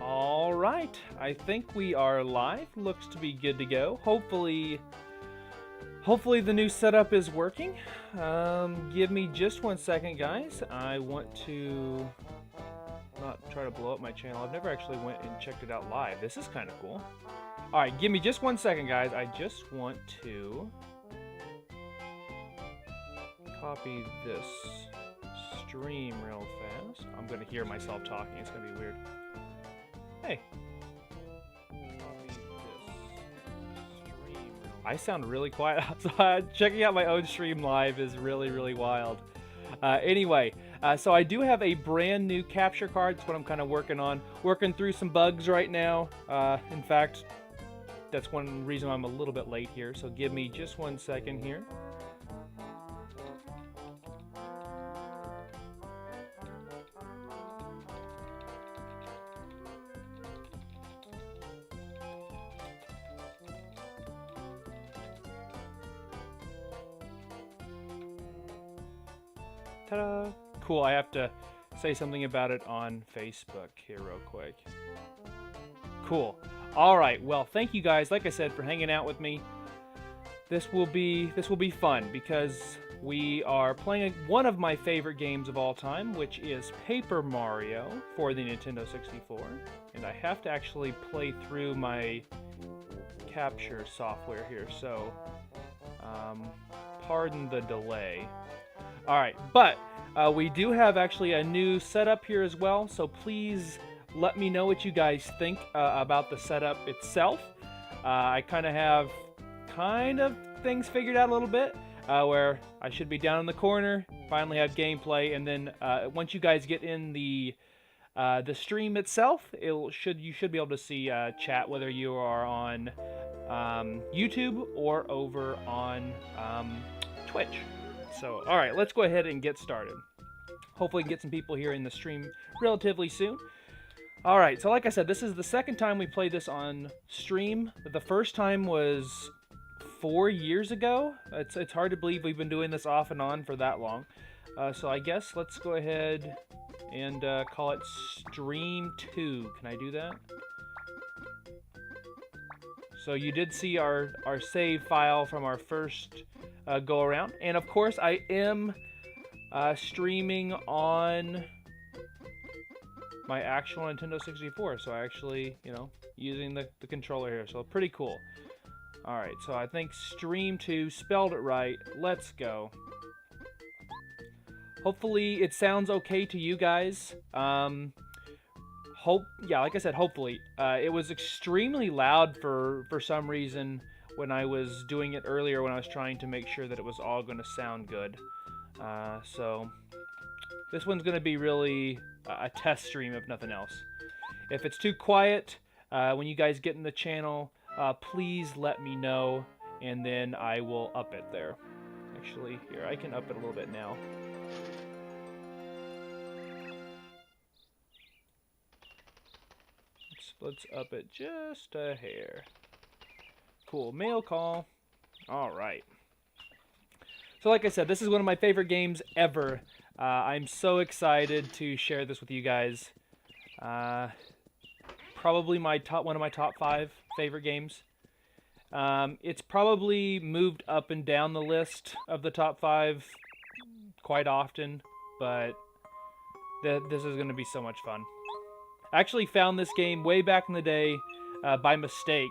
All right, I think we are live. Looks to be good to go. Hopefully the new setup is working. Give me just 1 second, guys. I want to not try to blow up my channel. I've never actually went and checked it out live. This is kind of cool. All right, give me just 1 second, guys. I just want to copy this stream real fast. I'm gonna hear myself talking. It's gonna be weird. Hey. I sound really quiet. So checking out my own stream live is really wild. Anyway, so I do have a brand new capture card. That's what I'm kind of working on. Working through some bugs right now. In fact, that's one reason I'm a little bit late here. So give me just 1 second here. Ta-da! Cool, I have to say something about it on Facebook here real quick. Cool. Alright, well, thank you guys, like I said, for hanging out with me. This will be fun, because we are playing one of my favorite games of all time, which is Paper Mario for the Nintendo 64. And I have to actually play through my capture software here, so pardon the delay. Alright, but we do have actually a new setup here as well, so please let me know what you guys think about the setup itself. I kind of have things figured out a little bit, where I should be down in the corner, finally have gameplay, and then once you guys get in the stream itself, you should be able to see chat, whether you are on YouTube or over on Twitch. So, alright, let's go ahead and get started. Hopefully we can get some people here in the stream relatively soon. Alright, so like I said, this is the second time we played this on stream. The first time was 4 years ago. It's hard to believe we've been doing this off and on for that long. So I guess let's go ahead and call it Stream 2. Can I do that? So you did see our save file from our first go around, and of course I am streaming on my actual Nintendo 64, so I actually, using the controller here, so pretty cool. Alright, so I think Stream 2 spelled it right. Let's go. Hopefully it sounds okay to you guys. Yeah, like I said, hopefully. It was extremely loud for some reason when I was doing it earlier, when I was trying to make sure that it was all going to sound good. So this one's going to be really a test stream, if nothing else. If it's too quiet when you guys get in the channel, please let me know, and then I will up it there. Actually, here, I can up it a little bit now. Let's up it just a hair. Cool, mail call. Alright. So like I said, this is one of my favorite games ever. I'm so excited to share this with you guys. Probably one of my top 5 favorite games. It's probably moved up and down the list of the top 5 quite often, but this is going to be so much fun. I actually found this game way back in the day by mistake.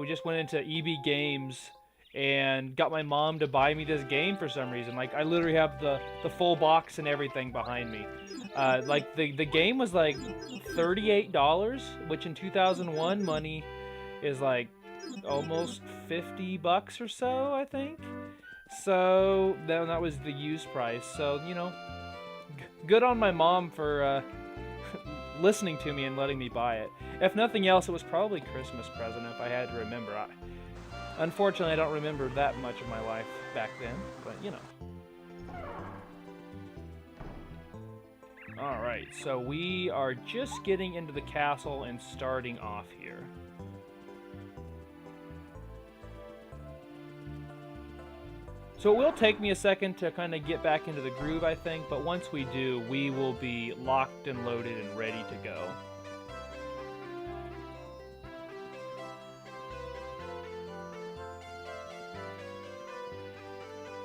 We just went into EB Games and got my mom to buy me this game for some reason. Like, I literally have the full box and everything behind me. Like, the game was like $38, which in 2001 money is like almost 50 bucks or so, I think. So that was the used price. So, good on my mom for listening to me and letting me buy it. If nothing else, it was probably Christmas present if I had to remember. Unfortunately, I don't remember that much of my life back then, but Alright, so we are just getting into the castle and starting off here. So it will take me a second to kind of get back into the groove, I think, but once we do, we will be locked and loaded and ready to go.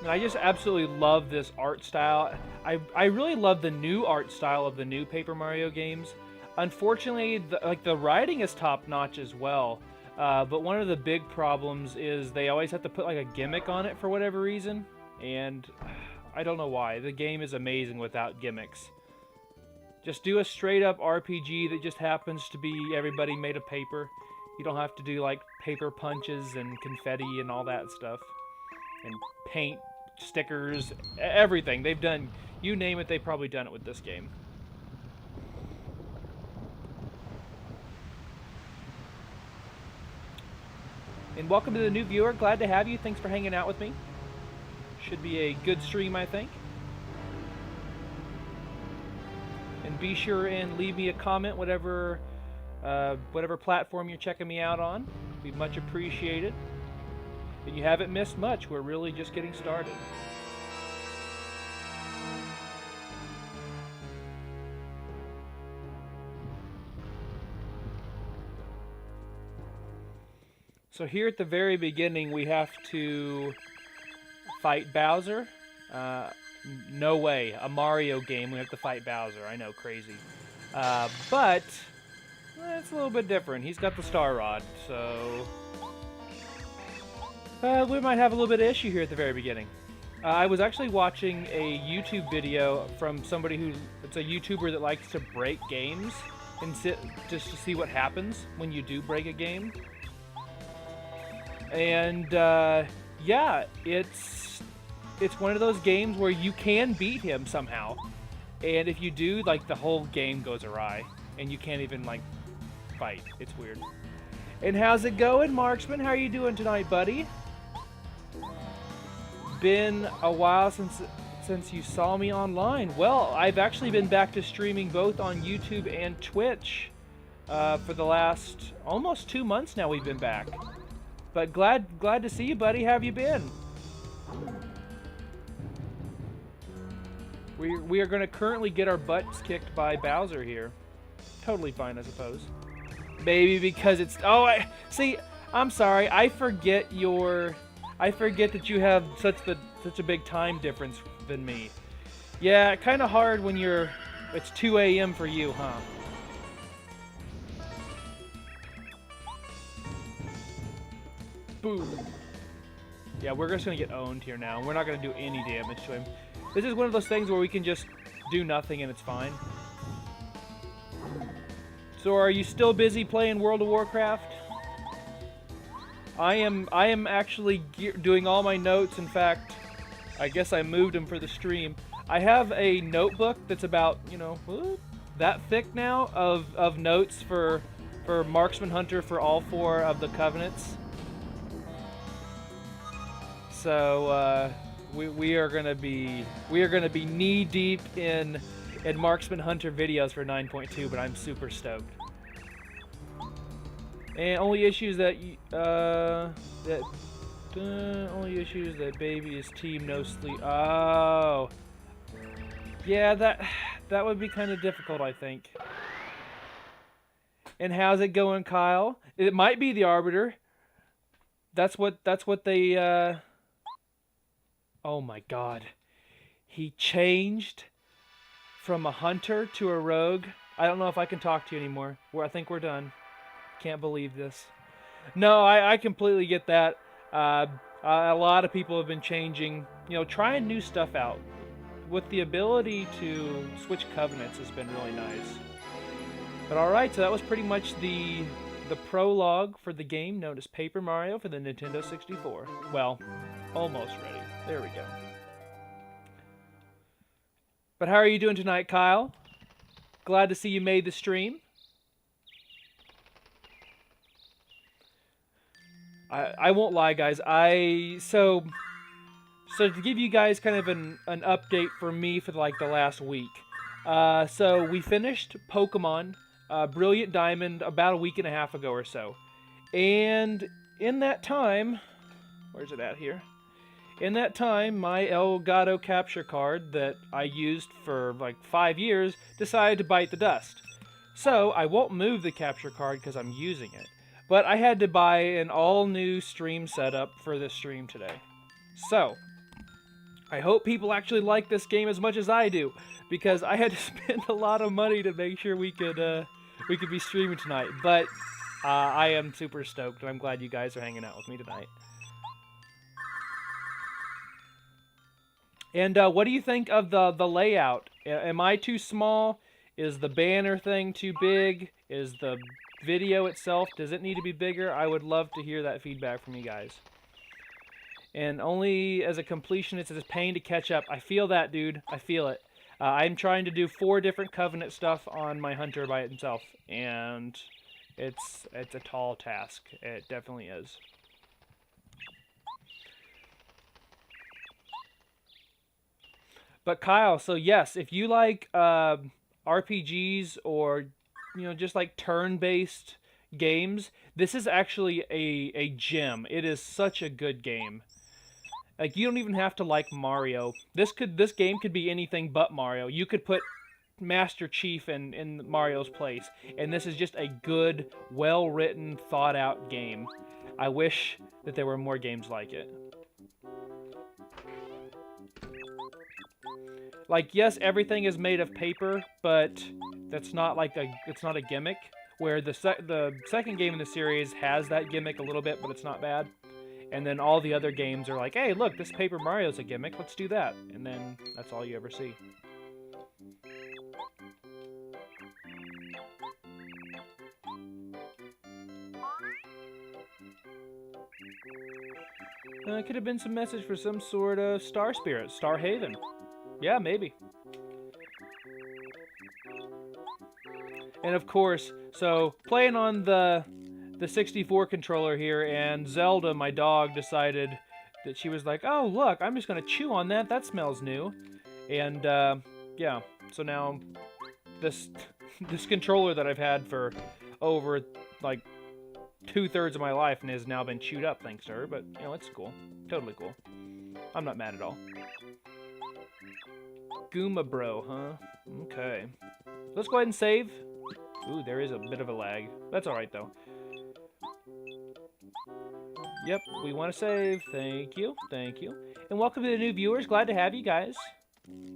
And I just absolutely love this art style. I really love the new art style of the new Paper Mario games. Unfortunately, the writing is top notch as well. But one of the big problems is they always have to put like a gimmick on it for whatever reason, and I don't know why. The game is amazing without gimmicks. Just do a straight up RPG that just happens to be everybody made of paper. You don't have to do like paper punches and confetti and all that stuff. And paint, stickers, everything. They've done, you name it, they've probably done it with this game. And welcome to the new viewer. Glad to have you. Thanks for hanging out with me. Should be a good stream, I think. And be sure and leave me a comment, whatever platform you're checking me out on. Be much appreciated. And you haven't missed much. We're really just getting started. So here at the very beginning, we have to fight Bowser. No way. A Mario game, we have to fight Bowser. I know, crazy. But it's a little bit different. He's got the Star Rod, so we might have a little bit of issue here at the very beginning. I was actually watching a YouTube video from somebody it's a YouTuber that likes to break games and just to see what happens when you do break a game. And yeah, it's one of those games where you can beat him somehow, and if you do, like, the whole game goes awry and you can't even like fight. It's weird. And how's it going, Marksman? How are you doing tonight, buddy? Been a while since you saw me online. Well, I've actually been back to streaming both on YouTube and Twitch for the last almost 2 months now. We've been back. But glad to see you, buddy. How have you been? We are going to currently get our butts kicked by Bowser here. Totally fine, I suppose. Maybe because it's... Oh, see, I'm sorry. I forget that you have such a big time difference than me. Yeah, kind of hard when it's 2 a.m. for you, huh? Boom. Yeah, we're just going to get owned here now. We're not going to do any damage to him. This is one of those things where we can just do nothing and it's fine. So are you still busy playing World of Warcraft? I am actually doing all my notes. In fact, I guess I moved them for the stream. I have a notebook that's about, that thick now of notes for Marksman Hunter for all 4 of the Covenants. So we are gonna be knee deep in Marksman Hunter videos for 9.2, but I'm super stoked. And only issues that baby is team no sleep. Oh, yeah, that would be kind of difficult, I think. And how's it going, Kyle? It might be the Arbiter. That's what they. Oh my God, he changed from a hunter to a rogue. I don't know if I can talk to you anymore. I think we're done. Can't believe this. No, I completely get that. A lot of people have been changing, trying new stuff out. With the ability to switch covenants has been really nice. But alright, so that was pretty much the prologue for the game known as Paper Mario for the Nintendo 64. Well, almost ready. There we go. But how are you doing tonight, Kyle? Glad to see you made the stream. I won't lie, guys. So to give you guys kind of an update for me for like the last week. So we finished Pokemon Brilliant Diamond about a week and a half ago or so. And in that time, where's it at here? In that time, my Elgato capture card that I used for like 5 years decided to bite the dust. So I won't move the capture card because I'm using it. But I had to buy an all-new stream setup for this stream today. So, I hope people actually like this game as much as I do, because I had to spend a lot of money to make sure we could be streaming tonight. But I am super stoked, and I'm glad you guys are hanging out with me tonight. And what do you think of the layout? Am I too small? Is the banner thing too big? Is the video itself, does it need to be bigger? I would love to hear that feedback from you guys. And only as a completionist, it's a pain to catch up. I feel that, dude. I feel it. I'm trying to do 4 different Covenant stuff on my Hunter by himself, and it's a tall task. It definitely is. But Kyle, so yes, if you like RPGs or just like turn-based games, this is actually a gem. It is such a good game. Like, you don't even have to like Mario. This game could be anything but Mario. You could put Master Chief in Mario's place, and this is just a good, well-written, thought-out game. I wish that there were more games like it. Like, yes, everything is made of paper, but that's not like it's not a gimmick. Where the second game in the series has that gimmick a little bit, but it's not bad. And then all the other games are like, hey, look, this Paper Mario's a gimmick, let's do that. And then that's all you ever see. It could have been some message for some sort of Star Spirit, Star Haven. Yeah, maybe. And of course, so playing on the 64 controller here, and Zelda, my dog, decided that she was like, oh, look, I'm just going to chew on that. That smells new. And, yeah, so now this controller that I've had for over, like, 2/3 of my life and has now been chewed up thanks to her, but, it's cool. Totally cool. I'm not mad at all. Goombario, huh? Okay. Let's go ahead and save. Ooh, there is a bit of a lag. That's alright, though. Yep, we want to save. Thank you. Thank you. And welcome to the new viewers. Glad to have you guys.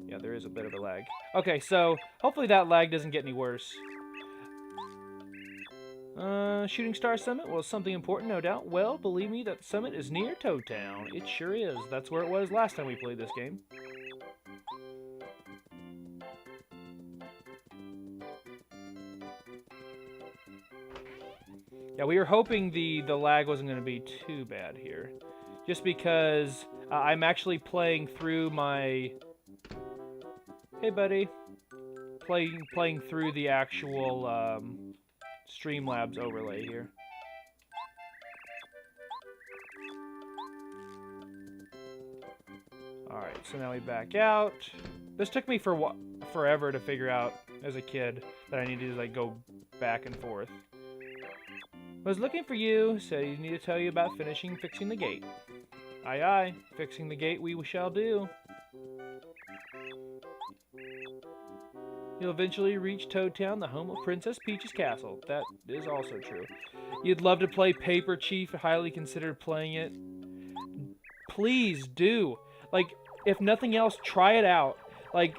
Yeah, there is a bit of a lag. Okay, so hopefully that lag doesn't get any worse. Shooting Star Summit? Well, something important, no doubt. Well, believe me, that summit is near Toad Town. It sure is. That's where it was last time we played this game. Yeah, we were hoping the lag wasn't going to be too bad here. Just because I'm actually playing through my... Hey, buddy. Playing through the actual Streamlabs overlay here. Alright, so now we back out. This took me forever to figure out as a kid that I needed to like go back and forth. I was looking for you, so you need to tell you about fixing the gate. Aye aye, fixing the gate we shall do. You'll eventually reach Toad Town, the home of Princess Peach's castle. That is also true. You'd love to play Paper Chief, highly considered playing it. Please do. Like, if nothing else, try it out. Like,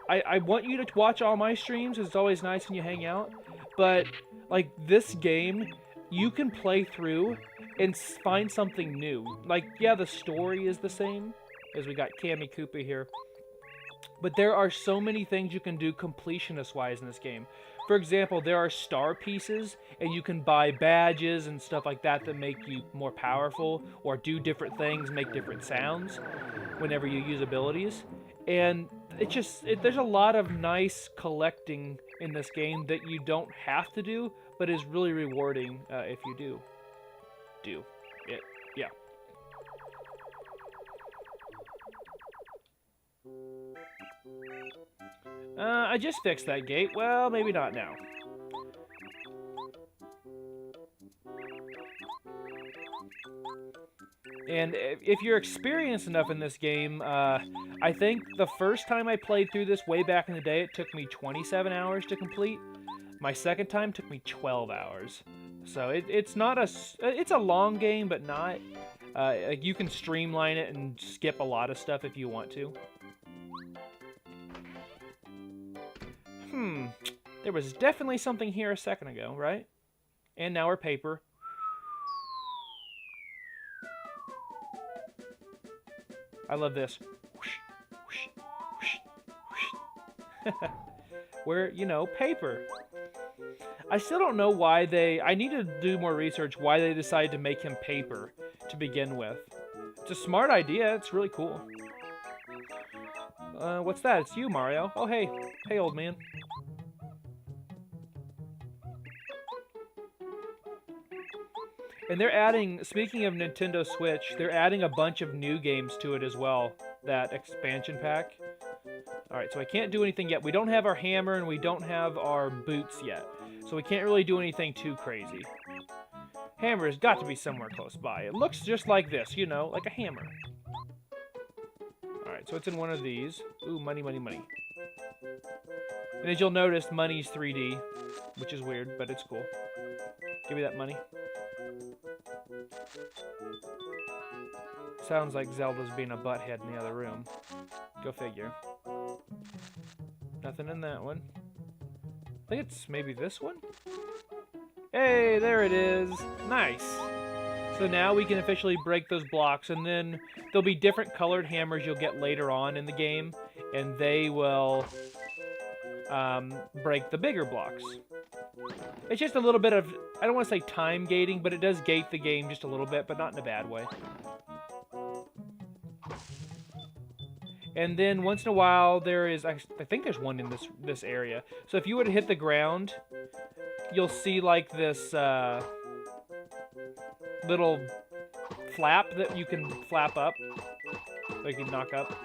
I want you to watch all my streams, it's always nice when you hang out. But, like, this game, you can play through and find something new. Like, yeah, the story is the same, as we got Cammy Koopa here. But there are so many things you can do completionist-wise in this game. For example, there are star pieces, and you can buy badges and stuff like that that make you more powerful, or do different things, make different sounds whenever you use abilities. And there's a lot of nice collecting in this game that you don't have to do, but is really rewarding if you do it. Yeah. I just fixed that gate. Well, maybe not now. And if you're experienced enough in this game, I think the first time I played through this way back in the day, it took me 27 hours to complete. My second time took me 12 hours. So it's a long game, but not. Like you can streamline it and skip a lot of stuff if you want to. There was definitely something here a second ago, right? And now we're paper. I love this. We're, you know, paper. I still don't know why they... I need to do more research why they decided to make him paper to begin with. It's a smart idea. It's really cool. What's that? It's you, Mario. Oh, hey. Hey, old man. And they're adding, speaking of Nintendo Switch, they're adding a bunch of new games to it as well. That expansion pack. Alright, so I can't do anything yet. We don't have our hammer and we don't have our boots yet. So we can't really do anything too crazy. Hammer has got to be somewhere close by. It looks just like this, you know, like a hammer. Alright, so it's in one of these. Ooh, money, money, money. And as you'll notice, money's 3D, which is weird, but it's cool. Give me that money. Sounds like Zelda's being a butthead in the other room. Go figure. Nothing in that one. I think it's maybe this one? Hey, there it is! Nice! So now we can officially break those blocks, and then there'll be different colored hammers you'll get later on in the game, and they will break the bigger blocks. It's just a little bit of, I don't want to say time gating, but it does gate the game just a little bit, but not in a bad way. And then once in a while there is, I think there's one in this area. So if you were to hit the ground, you'll see like this little flap that you can flap up, so you can knock up.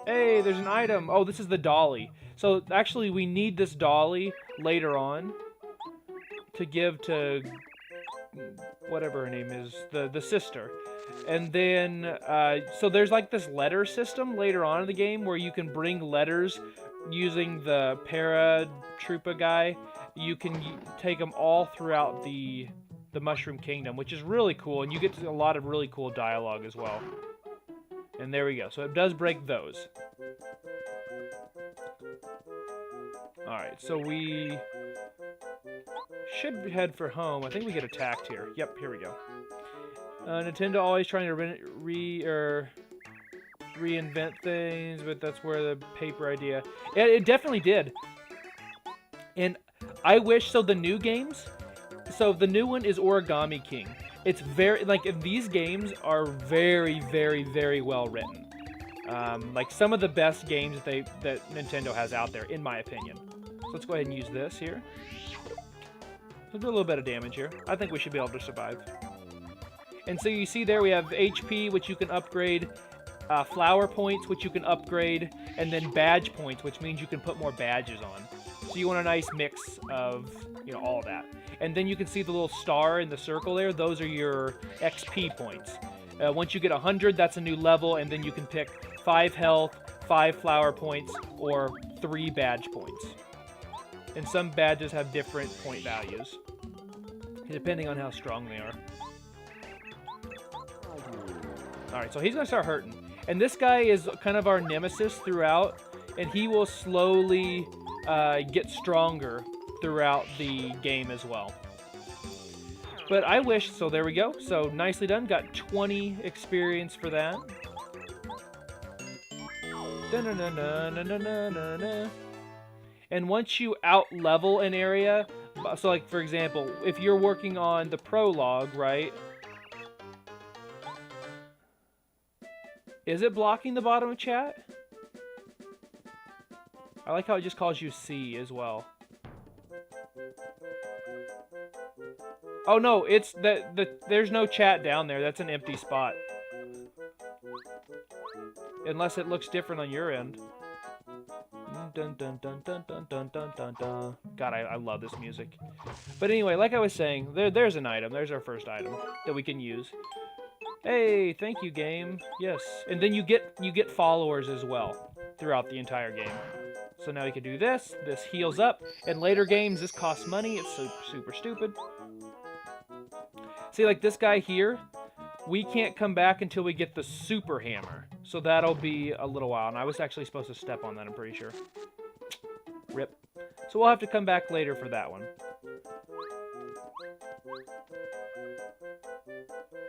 Hey, there's an item. Oh, this is the dolly. So actually we need this dolly later on to give to whatever her name is, the sister. And then, so there's like this letter system later on in the game where you can bring letters using the Paratroopa guy. You can take them all throughout the Mushroom Kingdom, which is really cool, and you get a lot of really cool dialogue as well. And there we go. So it does break those. Alright, so we should head for home. I think we get attacked here. Yep, here we go. Nintendo always trying to reinvent things, but that's where the paper idea... It definitely did. And I wish, so the new games... So the new one is Origami King. It's very, like, these games are very, very, very well written. Like, some of the best games that Nintendo has out there, in my opinion. So let's go ahead and use this here. We'll do a little bit of damage here. I think we should be able to survive. And so you see there we have HP, which you can upgrade, flower points, which you can upgrade, and then badge points, which means you can put more badges on. So you want a nice mix of, you know, all that. And then you can see the little star in the circle there. Those are your XP points. Once you get 100, that's a new level, and then you can pick 5 health, 5 flower points, or 3 badge points. And some badges have different point values, depending on how strong they are. Alright, so he's going to start hurting. And this guy is kind of our nemesis throughout, and he will slowly get stronger throughout the game as well. But I wish, so there we go. So nicely done. Got 20 experience for that. And once you out-level an area, so like for example, if you're working on the prologue, right? Is it blocking the bottom of chat? I like how it just calls you C as well. Oh no, it's there's no chat down there. That's an empty spot. Unless it looks different on your end. Dun, dun, dun, dun, dun, dun, dun, dun, dun. God, I love this music. But anyway, like I was saying, there's an item. There's our first item that we can use. Hey, thank you, game. Yes, and then you get followers as well throughout the entire game. So now you can do this. This heals up. In later games, this costs money. It's super, super stupid. See, like this guy here, we can't come back until we get the super hammer. So that'll be a little while. And I was actually supposed to step on that, I'm pretty sure. Rip. So we'll have to come back later for that one.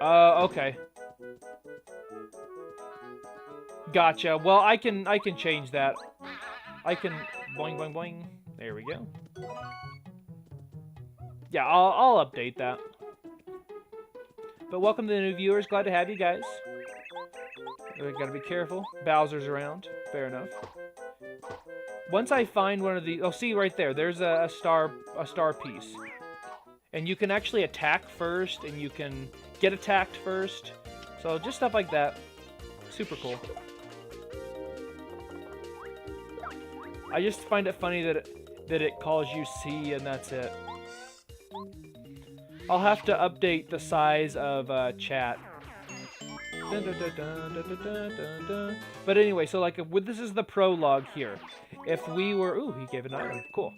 Okay. Gotcha. Well, I can change that. I can boing boing boing. There we go. Yeah, I'll update that. But welcome to the new viewers. Glad to have you guys. We gotta be careful. Bowser's around. Fair enough. Once I find one of these, oh, see right there. There's a star piece, and you can actually attack first, and you can get attacked first. So just stuff like that. Super cool. I just find it funny that it calls you C and that's it. I'll have to update the size of chat. Dun, dun, dun, dun, dun, dun, dun, dun. But anyway, so like this is the prologue here. If we were, ooh, he gave an item, cool.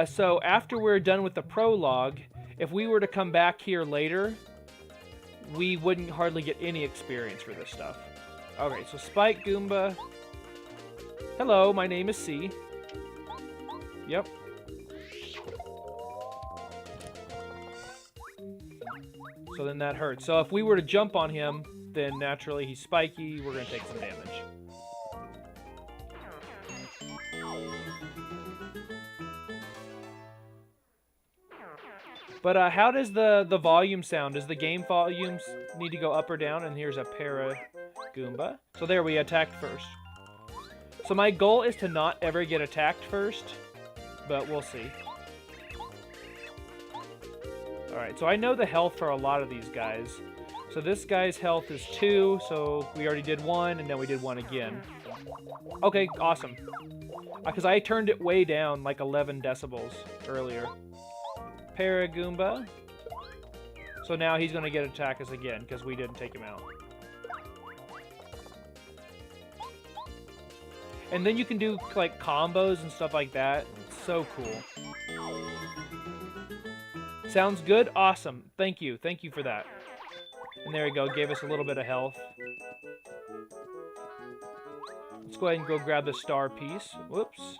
So after we're done with the prologue, if we were to come back here later, we wouldn't hardly get any experience for this stuff. Okay, so Spike Goomba. Hello, my name is C. Yep. So then that hurts. So if we were to jump on him, then naturally he's spiky, we're going to take some damage. But how does the volume sound? Does the game volumes need to go up or down? And here's a para Goomba. So there, we attacked first. So my goal is to not ever get attacked first, but we'll see. Alright, so I know the health for a lot of these guys. So this guy's health is 2, so we already did 1, and then we did 1 again. Okay, awesome. Because I turned it way down, like 11 decibels earlier. Para Goomba. So now he's going to get attack us again, because we didn't take him out. And then you can do, like, combos and stuff like that. It's so cool. Sounds good? Awesome. Thank you. Thank you for that. And there we go. Gave us a little bit of health. Let's go ahead and go grab the star piece. Whoops.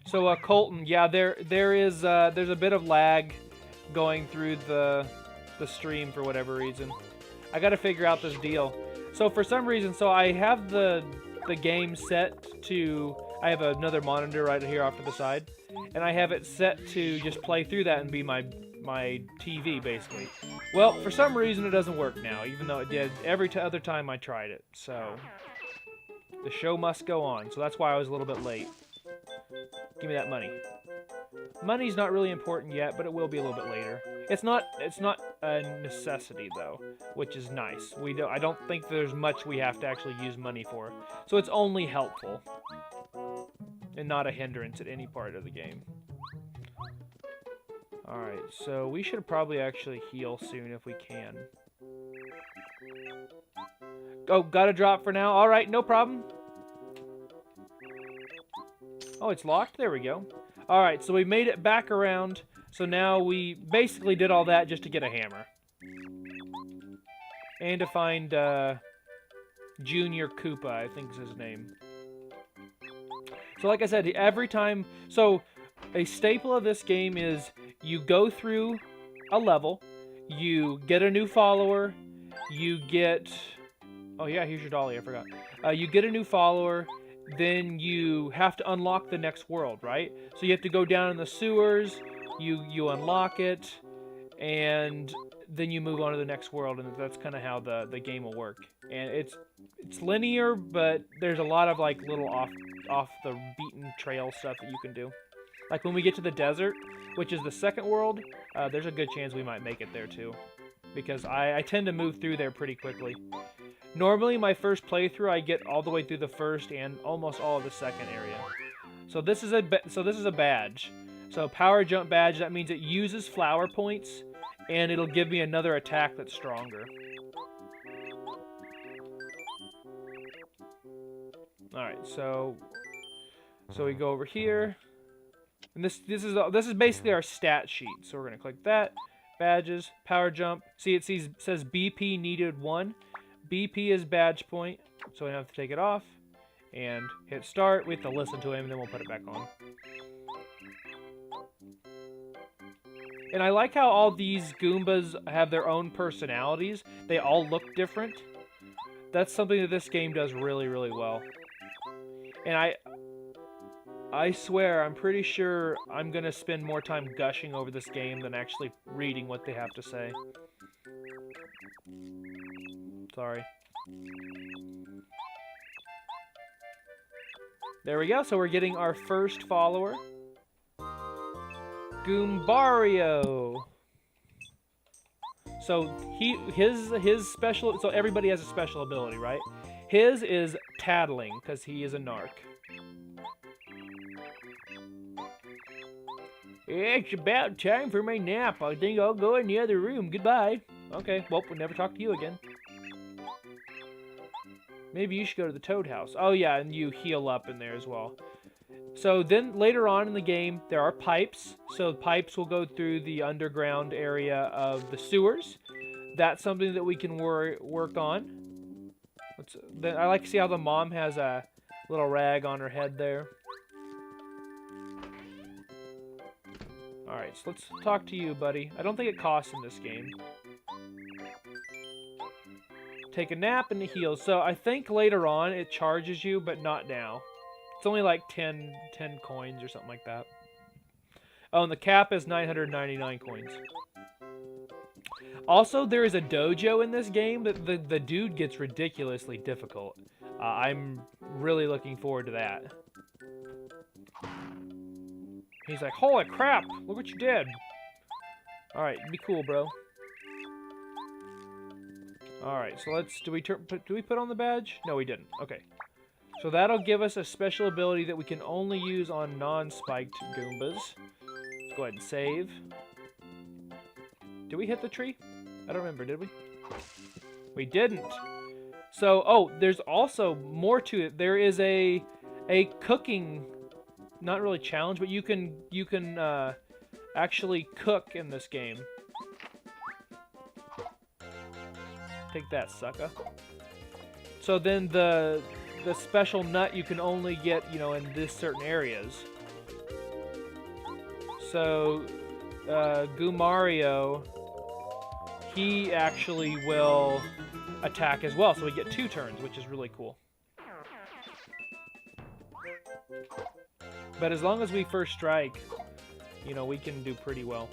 So, Colton, yeah, there's a bit of lag going through the stream for whatever reason. I gotta figure out this deal. So for some reason, so I have the game set to, I have another monitor right here off to the side, and I have it set to just play through that and be my TV, basically. Well, for some reason it doesn't work now, even though it did every other time I tried it. So the show must go on, so that's why I was a little bit late. Give me that money. Money's not really important yet, but it will be a little bit later. It's not a necessity though, which is nice. I don't think there's much we have to actually use money for. So it's only helpful and not a hindrance at any part of the game. Alright, so we should probably actually heal soon if we can. Oh, got a drop for now? Alright, no problem. Oh, it's locked? There we go. Alright, so we made it back around. So now we basically did all that just to get a hammer. And to find Junior Koopa, I think is his name. So like I said, every time... So a staple of this game is you go through a level, you get a new follower, you get... Oh yeah, here's your dolly, I forgot. You get a new follower, then you have to unlock the next world, right? So you have to go down in the sewers, you unlock it, and then you move on to the next world, and that's kind of how the game will work. And it's linear, but there's a lot of like little off the beaten trail stuff that you can do. Like when we get to the desert, which is the second world, there's a good chance we might make it there too, because I tend to move through there pretty quickly. Normally, my first playthrough, I get all the way through the first and almost all of the second area. So this is a badge. So power jump badge, that means it uses flower points, and it'll give me another attack that's stronger. Alright, so we go over here. And this is basically our stat sheet. So we're gonna click that. Badges, power jump. See, it says BP needed 1. BP is badge point, so we have to take it off and hit start. We have to listen to him, and then we'll put it back on. And I like how all these Goombas have their own personalities. They all look different. That's something that this game does really, really well. And I swear, I'm pretty sure I'm going to spend more time gushing over this game than actually reading what they have to say. Sorry. There we go. So we're getting our first follower. Goombario. So his special. So everybody has a special ability, right? His is tattling because he is a narc. It's about time for my nap. I think I'll go in the other room. Goodbye. Okay. Well, we'll never talk to you again. Maybe you should go to the Toad House. Oh yeah, and you heal up in there as well. So then later on in the game, there are pipes. So pipes will go through the underground area of the sewers. That's something that we can work on. I like to see how the mom has a little rag on her head there. Alright, so let's talk to you, buddy. I don't think it costs in this game. Take a nap and it heals. So I think later on it charges you, but not now. It's only like 10 coins or something like that. Oh, and the cap is 999 coins. Also, there is a dojo in this game that the dude gets ridiculously difficult. I'm really looking forward to that. He's like, holy crap, look what you did. Alright, be cool, bro. Alright, so let's, do we put on the badge? No, we didn't. Okay. So that'll give us a special ability that we can only use on non-spiked Goombas. Let's go ahead and save. Did we hit the tree? I don't remember, did we? We didn't. So, oh, there's also more to it. There is a cooking, not really challenge, but you can actually cook in this game. Take that, sucker. So then the special nut you can only get, you know, in this certain areas. So, Goombario, he actually will attack as well. So we get 2 turns, which is really cool. But as long as we first strike, you know, we can do pretty well.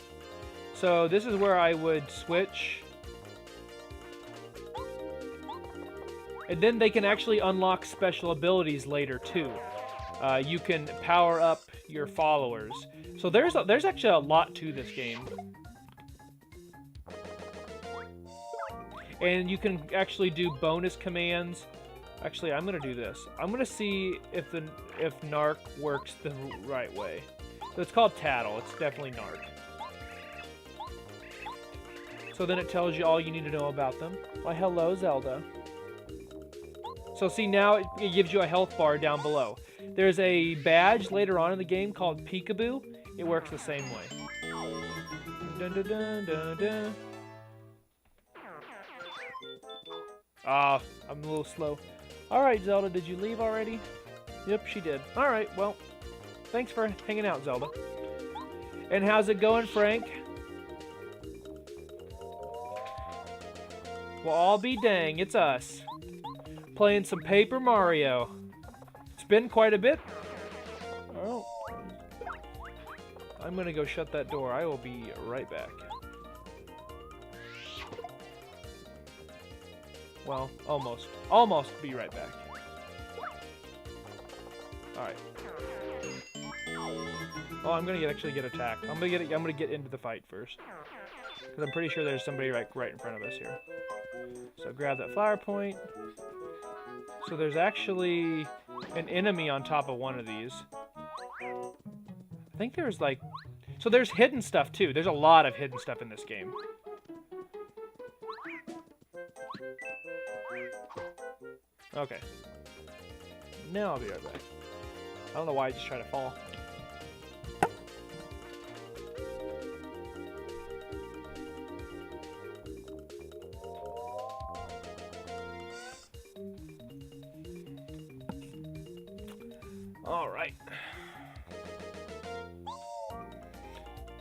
So this is where I would switch. And then they can actually unlock special abilities later too. You can power up your followers. So there's actually a lot to this game. And you can actually do bonus commands. Actually, I'm gonna do this. I'm gonna see if narc works the right way. So it's called tattle. It's definitely narc. So then it tells you all you need to know about them. Why, hello, Zelda. So see, now it gives you a health bar down below. There's a badge later on in the game called Peekaboo. It works the same way. Dun, dun, dun, dun, dun. Ah, I'm a little slow. Alright, Zelda, did you leave already? Yep, she did. Alright, well, thanks for hanging out, Zelda. And how's it going, Frank? Well, I'll be dang, it's us. Playing some Paper Mario. It's been quite a bit. Oh. I'm gonna go shut that door. I will be right back. Well, almost. Almost be right back. Alright. Oh, I'm gonna actually get attacked. I'm gonna get into the fight first. Because I'm pretty sure there's somebody right in front of us here. So grab that flower point. So there's actually an enemy on top of one of these. I think there's like... So there's hidden stuff too. There's a lot of hidden stuff in this game. Okay. Now I'll be right back. I don't know why I just tried to fall. All right.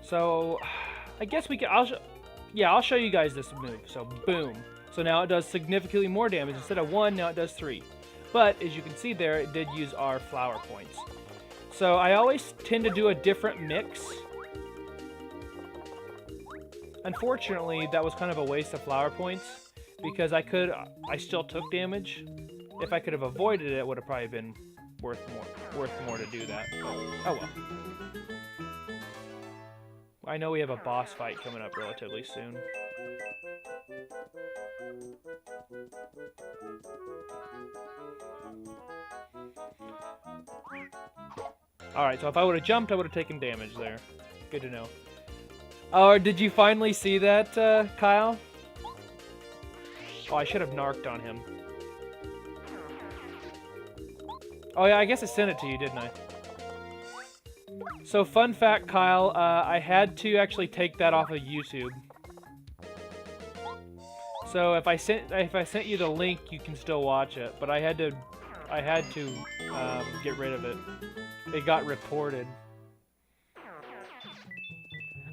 So, I guess we can. I'll show you guys this move. So, boom. So now it does significantly more damage. Instead of 1, now it does 3. But as you can see there, it did use our flower points. So I always tend to do a different mix. Unfortunately, that was kind of a waste of flower points because I still took damage. If I could have avoided it, it would have probably been worth more to do that. Oh well. I know we have a boss fight coming up relatively soon. Alright, so if I would have jumped, I would have taken damage there. Good to know. Oh, did you finally see that, Kyle? Oh, I should have narked on him. Oh yeah, I guess I sent it to you, didn't I? So, fun fact, Kyle, I had to actually take that off of YouTube. So if I sent you the link, you can still watch it, but I had to get rid of it. It got reported.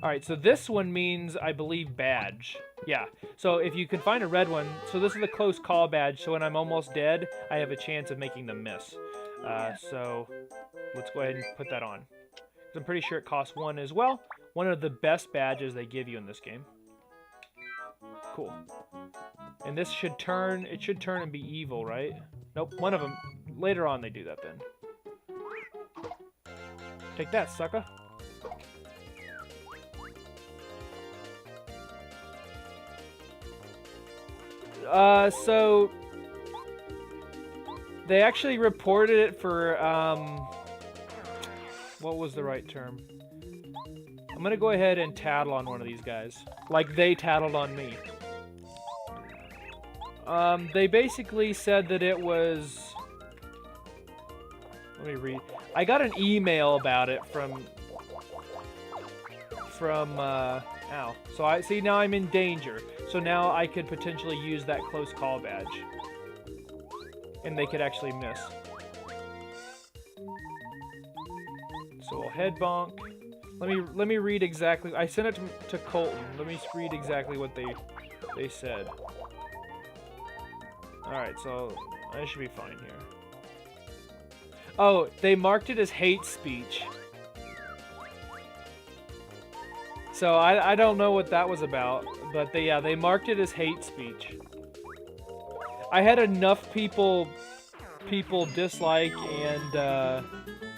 All right, so this one means, I believe, badge. Yeah. So if you can find a red one, so this is the close call badge. So when I'm almost dead, I have a chance of making them miss. So let's go ahead and put that on. I'm pretty sure it costs 1 as well. One of the best badges they give you in this game. Cool. And this should turn, it should turn and be evil, right? Nope, one of them. Later on they do that then. Take that, sucker. So they actually reported it for, what was the right term? I'm gonna go ahead and tattle on one of these guys. Like they tattled on me. They basically said that it was... Let me read. I got an email about it from ow. So I see now I'm in danger. So now I could potentially use that close call badge. And they could actually miss. So we'll head bonk. Let me read exactly. I sent it to Colton. Let me read exactly what they said. Alright, so I should be fine here. Oh, they marked it as hate speech. So I don't know what that was about, but they marked it as hate speech. I had enough people dislike and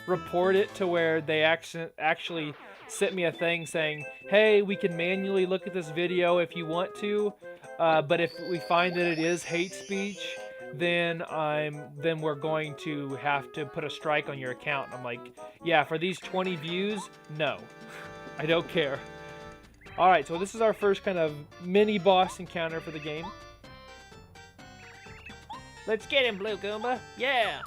report it to where they actually sent me a thing saying, hey, we can manually look at this video if you want to, but if we find that it is hate speech, then we're going to have to put a strike on your account. And I'm like, yeah, for these 20 views, no. I don't care. Alright, so this is our first kind of mini boss encounter for the game. Let's get him, Blue Goomba. Yeah!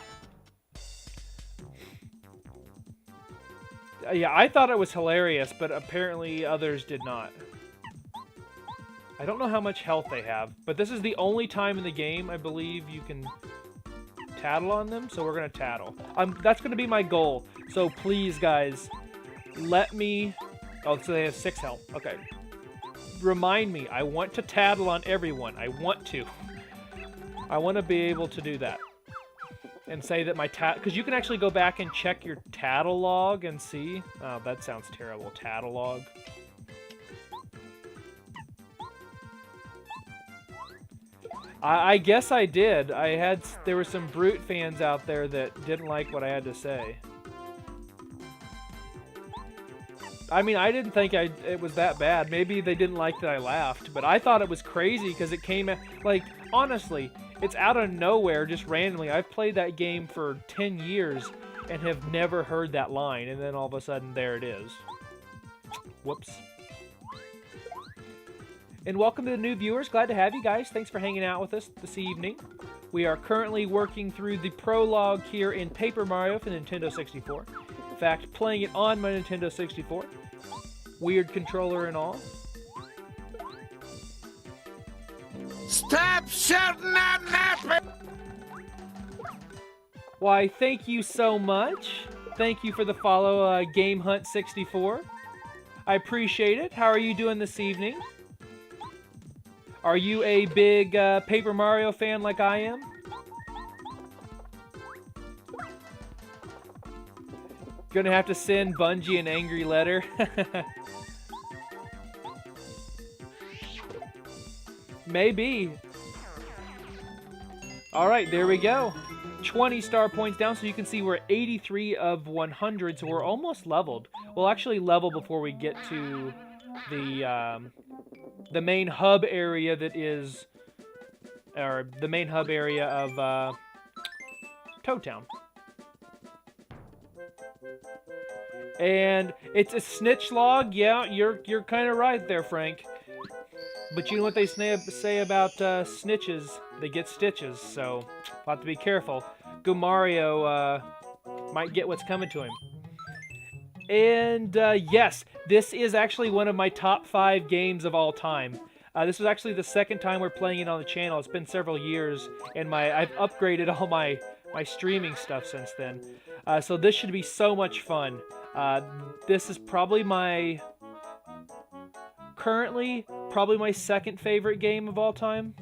Yeah, I thought it was hilarious, but apparently others did not. I don't know how much health they have, but this is the only time in the game, I believe, you can tattle on them, so we're going to tattle. That's going to be my goal, so please, guys, let me... Oh, so they have 6 health. Okay. Remind me, I want to tattle on everyone. I want to. I want to be able to do that. And say that my because you can actually go back and check your tattle log and see. Oh, that sounds terrible. Tattle log. I guess I did. There were some Brute fans out there that didn't like what I had to say. I mean, I didn't think it was that bad. Maybe they didn't like that I laughed, but I thought it was crazy because it came, like, honestly, it's out of nowhere, just randomly. I've played that game for 10 years and have never heard that line, and then all of a sudden, there it is. Whoops. And welcome to the new viewers. Glad to have you guys. Thanks for hanging out with us this evening. We are currently working through the prologue here in Paper Mario for Nintendo 64. In fact, playing it on my Nintendo 64. Weird controller and all. Stop shouting at me! Why, thank you so much. Thank you for the follow, Game Hunt 64. I appreciate it. How are you doing this evening? Are you a big Paper Mario fan like I am? Gonna have to send Bungie an angry letter. Maybe. Alright, there we go. 20 star points down, so you can see we're 83 of 100, so we're almost leveled. We'll actually level before we get to the main hub area that is, or the main hub area of Toad Town. And it's a snitch log. Yeah, you're kind of right there, Frank. But you know what they say about snitches? They get stitches, so we'll have to be careful. Goombario might get what's coming to him. And yes, this is actually one of my top 5 games of all time. This was actually the second time we're playing it on the channel. It's been several years, and I've upgraded all my streaming stuff since then. So this should be so much fun. This is probably currently my second favorite game of all time.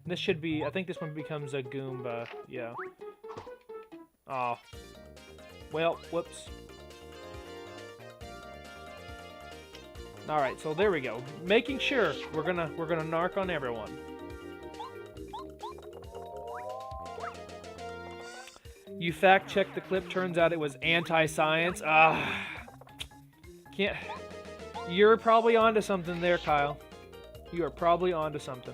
This should be, I think this one becomes a Goomba, yeah. Oh. Well, whoops. Alright, so there we go. Making sure we're gonna narc on everyone. You fact-checked the clip, turns out it was anti-science. Can't... You're probably onto something there, Kyle. You are probably onto something.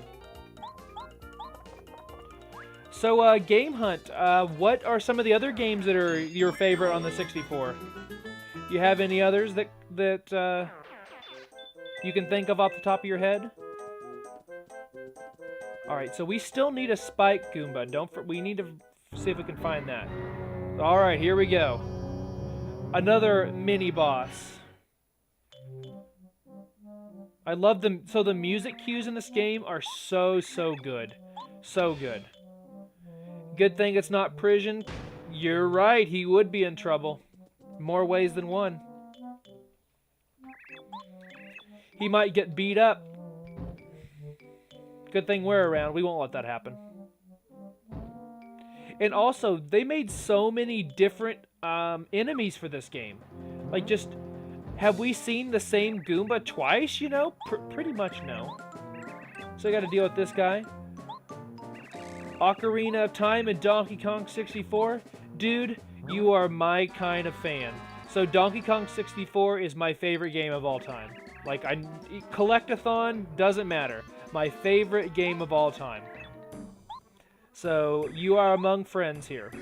So, Game Hunt, what are some of the other games that are your favorite on the 64? You have any others that you can think of off the top of your head? Alright, so we still need a Spike Goomba. We need to see if we can find that. Alright, here we go. Another mini-boss. I love them. So the music cues in this game are so good. So good. Good thing it's not prison. You're right, he would be in trouble. More ways than one. He might get beat up. Good thing we're around. We won't let that happen. And also, they made so many different enemies for this game. Like, just... Have we seen the same Goomba twice, you know? Pretty much no. So I gotta deal with this guy. Ocarina of Time and Donkey Kong 64. Dude, you are my kind of fan. So Donkey Kong 64 is my favorite game of all time. Like, Collectathon, doesn't matter. My favorite game of all time. So, you are among friends here.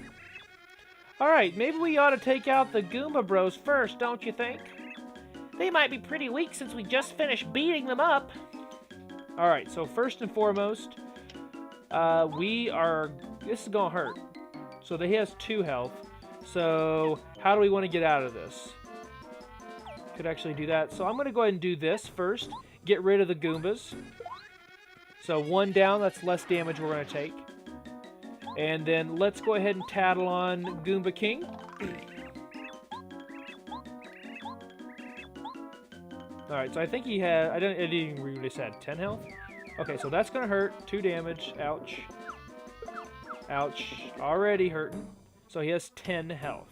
Alright, maybe we ought to take out the Goomba Bros first, don't you think? They might be pretty weak since we just finished beating them up. Alright, so first and foremost, this is gonna hurt. So he has 2 health. So how do we want to get out of this? Could actually do that. So I'm gonna go ahead and do this first. Get rid of the Goombas. So 1 down, that's less damage we're gonna take. And then let's go ahead and tattle on Goomba King. Alright, so I think he had... I didn't even really said 10 health. Okay, so that's gonna hurt. 2 damage. Ouch. Ouch. Already hurting. So he has 10 health.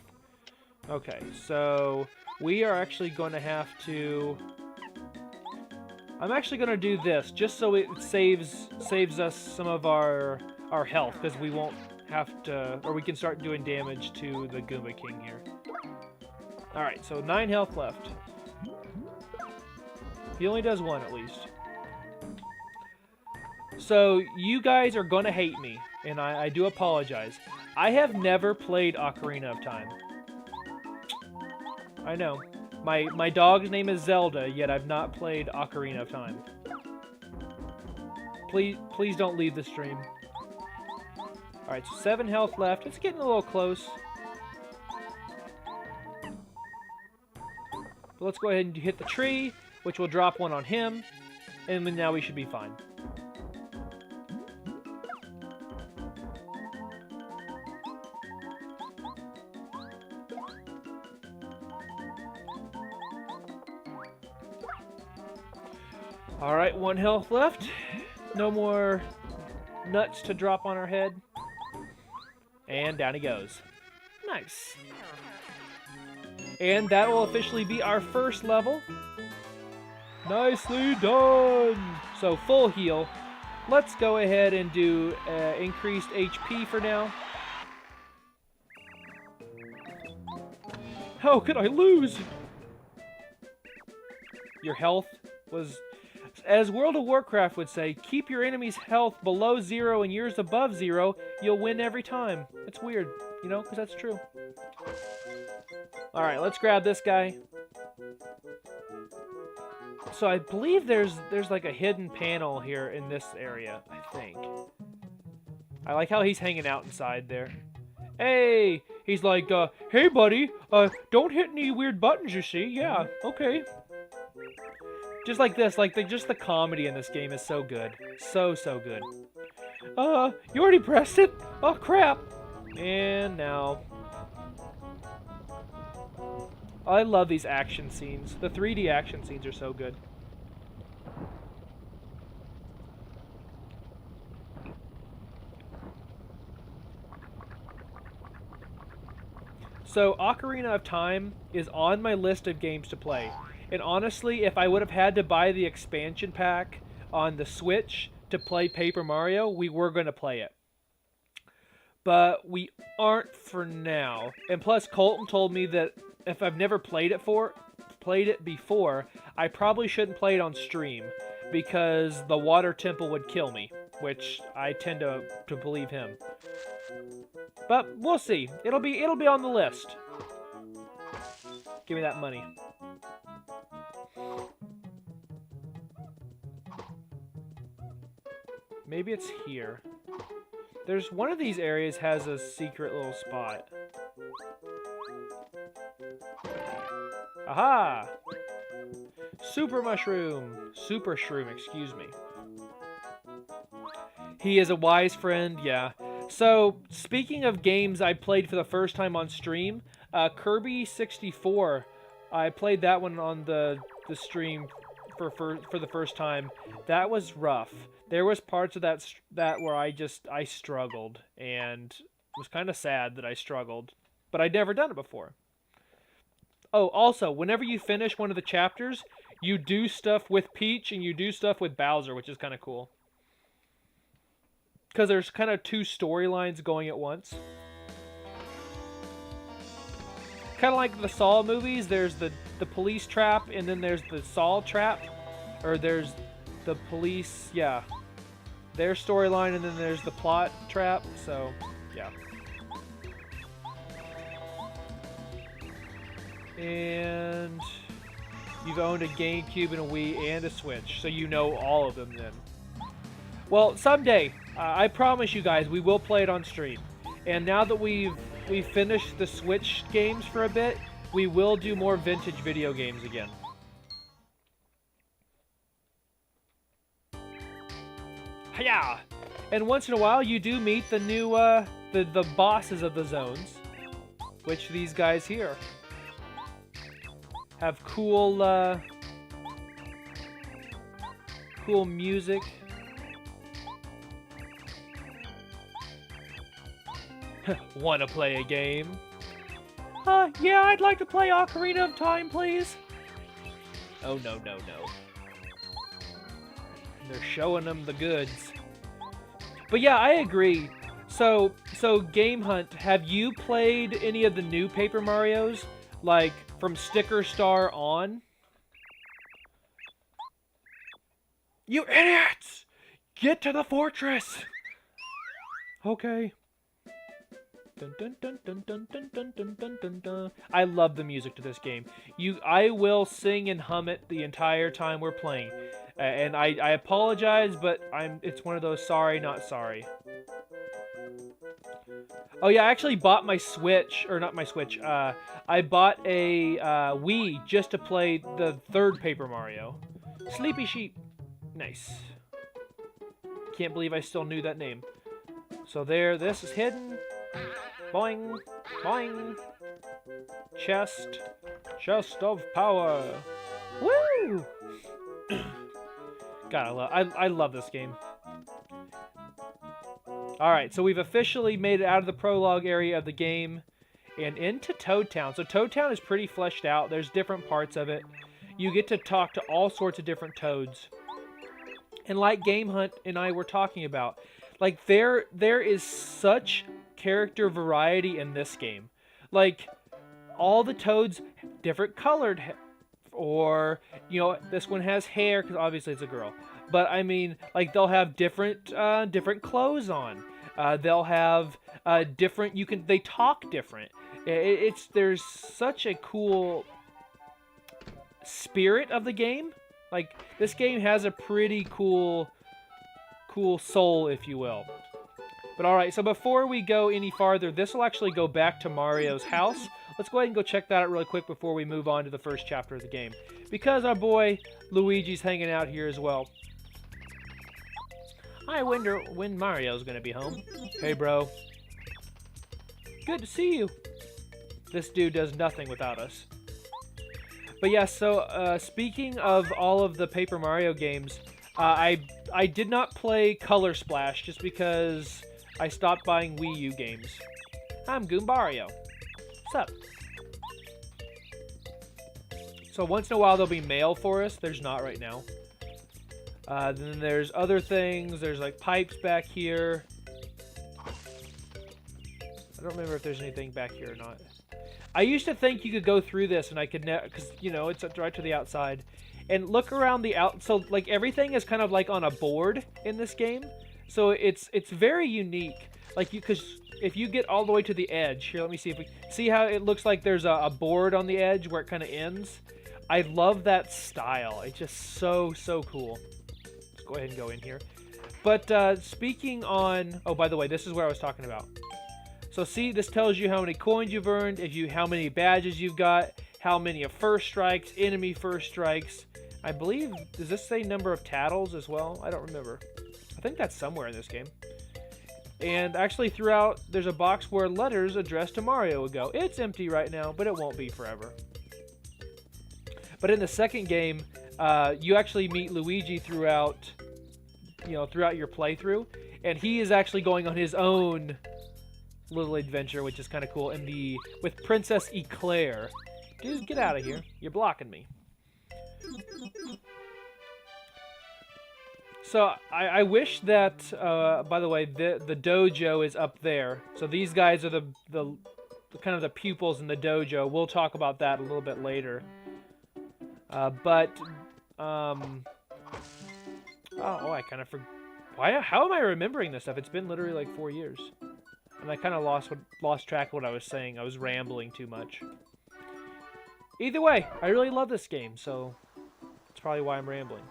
Okay, so we are actually going to have to... I'm actually going to do this, just so it saves us some of our health, because we won't have to... Or we can start doing damage to the Goomba King here. Alright, so 9 health left. He only does 1 at least. So, you guys are gonna hate me, and I do apologize. I have never played Ocarina of Time. I know. My dog's name is Zelda, yet I've not played Ocarina of Time. Please don't leave the stream. Alright, so 7 health left. It's getting a little close. But let's go ahead and hit the tree, which will drop 1 on him, and then now we should be fine. Alright, 1 health left. No more nuts to drop on our head. And down he goes. Nice. And that will officially be our first level. Nicely done! So full heal. Let's go ahead and do increased HP for now. How could I lose? Your health was... As World of Warcraft would say, keep your enemy's health below 0 and yours above 0, you'll win every time. It's weird, you know, because that's true. Alright, let's grab this guy. So I believe there's like a hidden panel here in this area, I think. I like how he's hanging out inside there. Hey! He's like, hey buddy, don't hit any weird buttons, you see? Yeah, okay. Just like this, like just the comedy in this game is so good. So good. You already pressed it? Oh crap! And now... I love these action scenes. The 3D action scenes are so good. So, Ocarina of Time is on my list of games to play. And honestly, if I would have had to buy the expansion pack on the Switch to play Paper Mario, we were going to play it. But we aren't for now. And plus, Colton told me that if I've never played it before, I probably shouldn't play it on stream because the water temple would kill me, which I tend to believe him. But we'll see. It'll be on the list. Give me that money. Maybe it's here. There's one of these areas has a secret little spot. Aha! Super shroom, excuse me. He is a wise friend, yeah. So, speaking of games I played for the first time on stream, Kirby 64, I played that one on the stream for the first time. That was rough. There was parts of that where I struggled, and it was kind of sad that I struggled, but I'd never done it before. Oh, also, whenever you finish one of the chapters, you do stuff with Peach and you do stuff with Bowser, which is kind of cool. Because there's kind of 2 storylines going at once. Kind of like the Saw movies, there's the police trap, and then there's the Saw trap. Or there's the police, yeah. Their storyline, and then there's the plot trap, so, yeah. And you've owned a GameCube and a Wii and a Switch, so you know all of them then. Well, someday, I promise you guys, we will play it on stream. And now that we've finished the Switch games for a bit, we will do more vintage video games again. Hiya! And once in a while, you do meet the new, the bosses of the zones. Which these guys here have cool, cool music. Wanna play a game? Yeah, I'd like to play Ocarina of Time, please. Oh, no. They're showing them the goods. But yeah, I agree. So Game Hunt, have you played any of the new Paper Marios? Like, from Sticker Star on? You idiots! Get to the fortress! Okay. Dun, dun, dun, dun, dun, dun, dun, dun, dun, dun, dun. I love the music to this game. I will sing and hum it the entire time we're playing. And I apologize, but it's one of those sorry, not sorry. Oh yeah, I actually bought my Switch, or not my Switch, I bought a Wii just to play the 3rd Paper Mario. Sleepy Sheep. Nice. Can't believe I still knew that name. So there, this is hidden. Boing, boing. Chest of power. Woo! God, I love this game. Alright, so we've officially made it out of the prologue area of the game and into Toad Town. So Toad Town is pretty fleshed out. There's different parts of it. You get to talk to all sorts of different toads. And like Game Hunt and I were talking about, like there is such character variety in this game. Like all the toads different colored, or you know, this one has hair because obviously it's a girl. But I mean, like they'll have different clothes on. They'll have different. They talk different. There's such a cool spirit of the game. Like this game has a pretty cool soul, if you will. But all right, so before we go any farther, this will actually go back to Mario's house. Let's go ahead and go check that out really quick before we move on to the first chapter of the game, because our boy Luigi's hanging out here as well. I wonder when Mario's gonna be home. Hey, bro. Good to see you. This dude does nothing without us. But yeah, so speaking of all of the Paper Mario games, I did not play Color Splash just because I stopped buying Wii U games. I'm Goombario. What's up? So once in a while there'll be mail for us. There's not right now. Then there's other things. There's like pipes back here. I don't remember if there's anything back here or not. I used to think you could go through this and I could, because you know it's right to the outside, and look around the out. So like everything is kind of like on a board in this game, so it's very unique. Like because if you get all the way to the edge here, let me see if we see how it looks like. There's a board on the edge where it kind of ends. I love that style. It's just so cool. Let's go ahead and go in here. But speaking on, oh by the way, this is where I was talking about. So see, this tells you how many coins you've earned, how many badges you've got, how many of first strikes, enemy first strikes. I believe, does this say number of tattles as well? I don't remember. I think that's somewhere in this game. And actually throughout, there's a box where letters addressed to Mario would go. It's empty right now, but it won't be forever. But in the second game, you actually meet Luigi throughout your playthrough. And he is actually going on his own little adventure, which is kind of cool, with Princess Eclair. Dude, get out of here. You're blocking me. So, I wish that, by the way, the dojo is up there. So these guys are the kind of the pupils in the dojo. We'll talk about that a little bit later. Oh, I kind of forgot. How am I remembering this stuff? It's been literally like 4 years. And I kind of lost track of what I was saying. I was rambling too much. Either way, I really love this game, so that's probably why I'm rambling.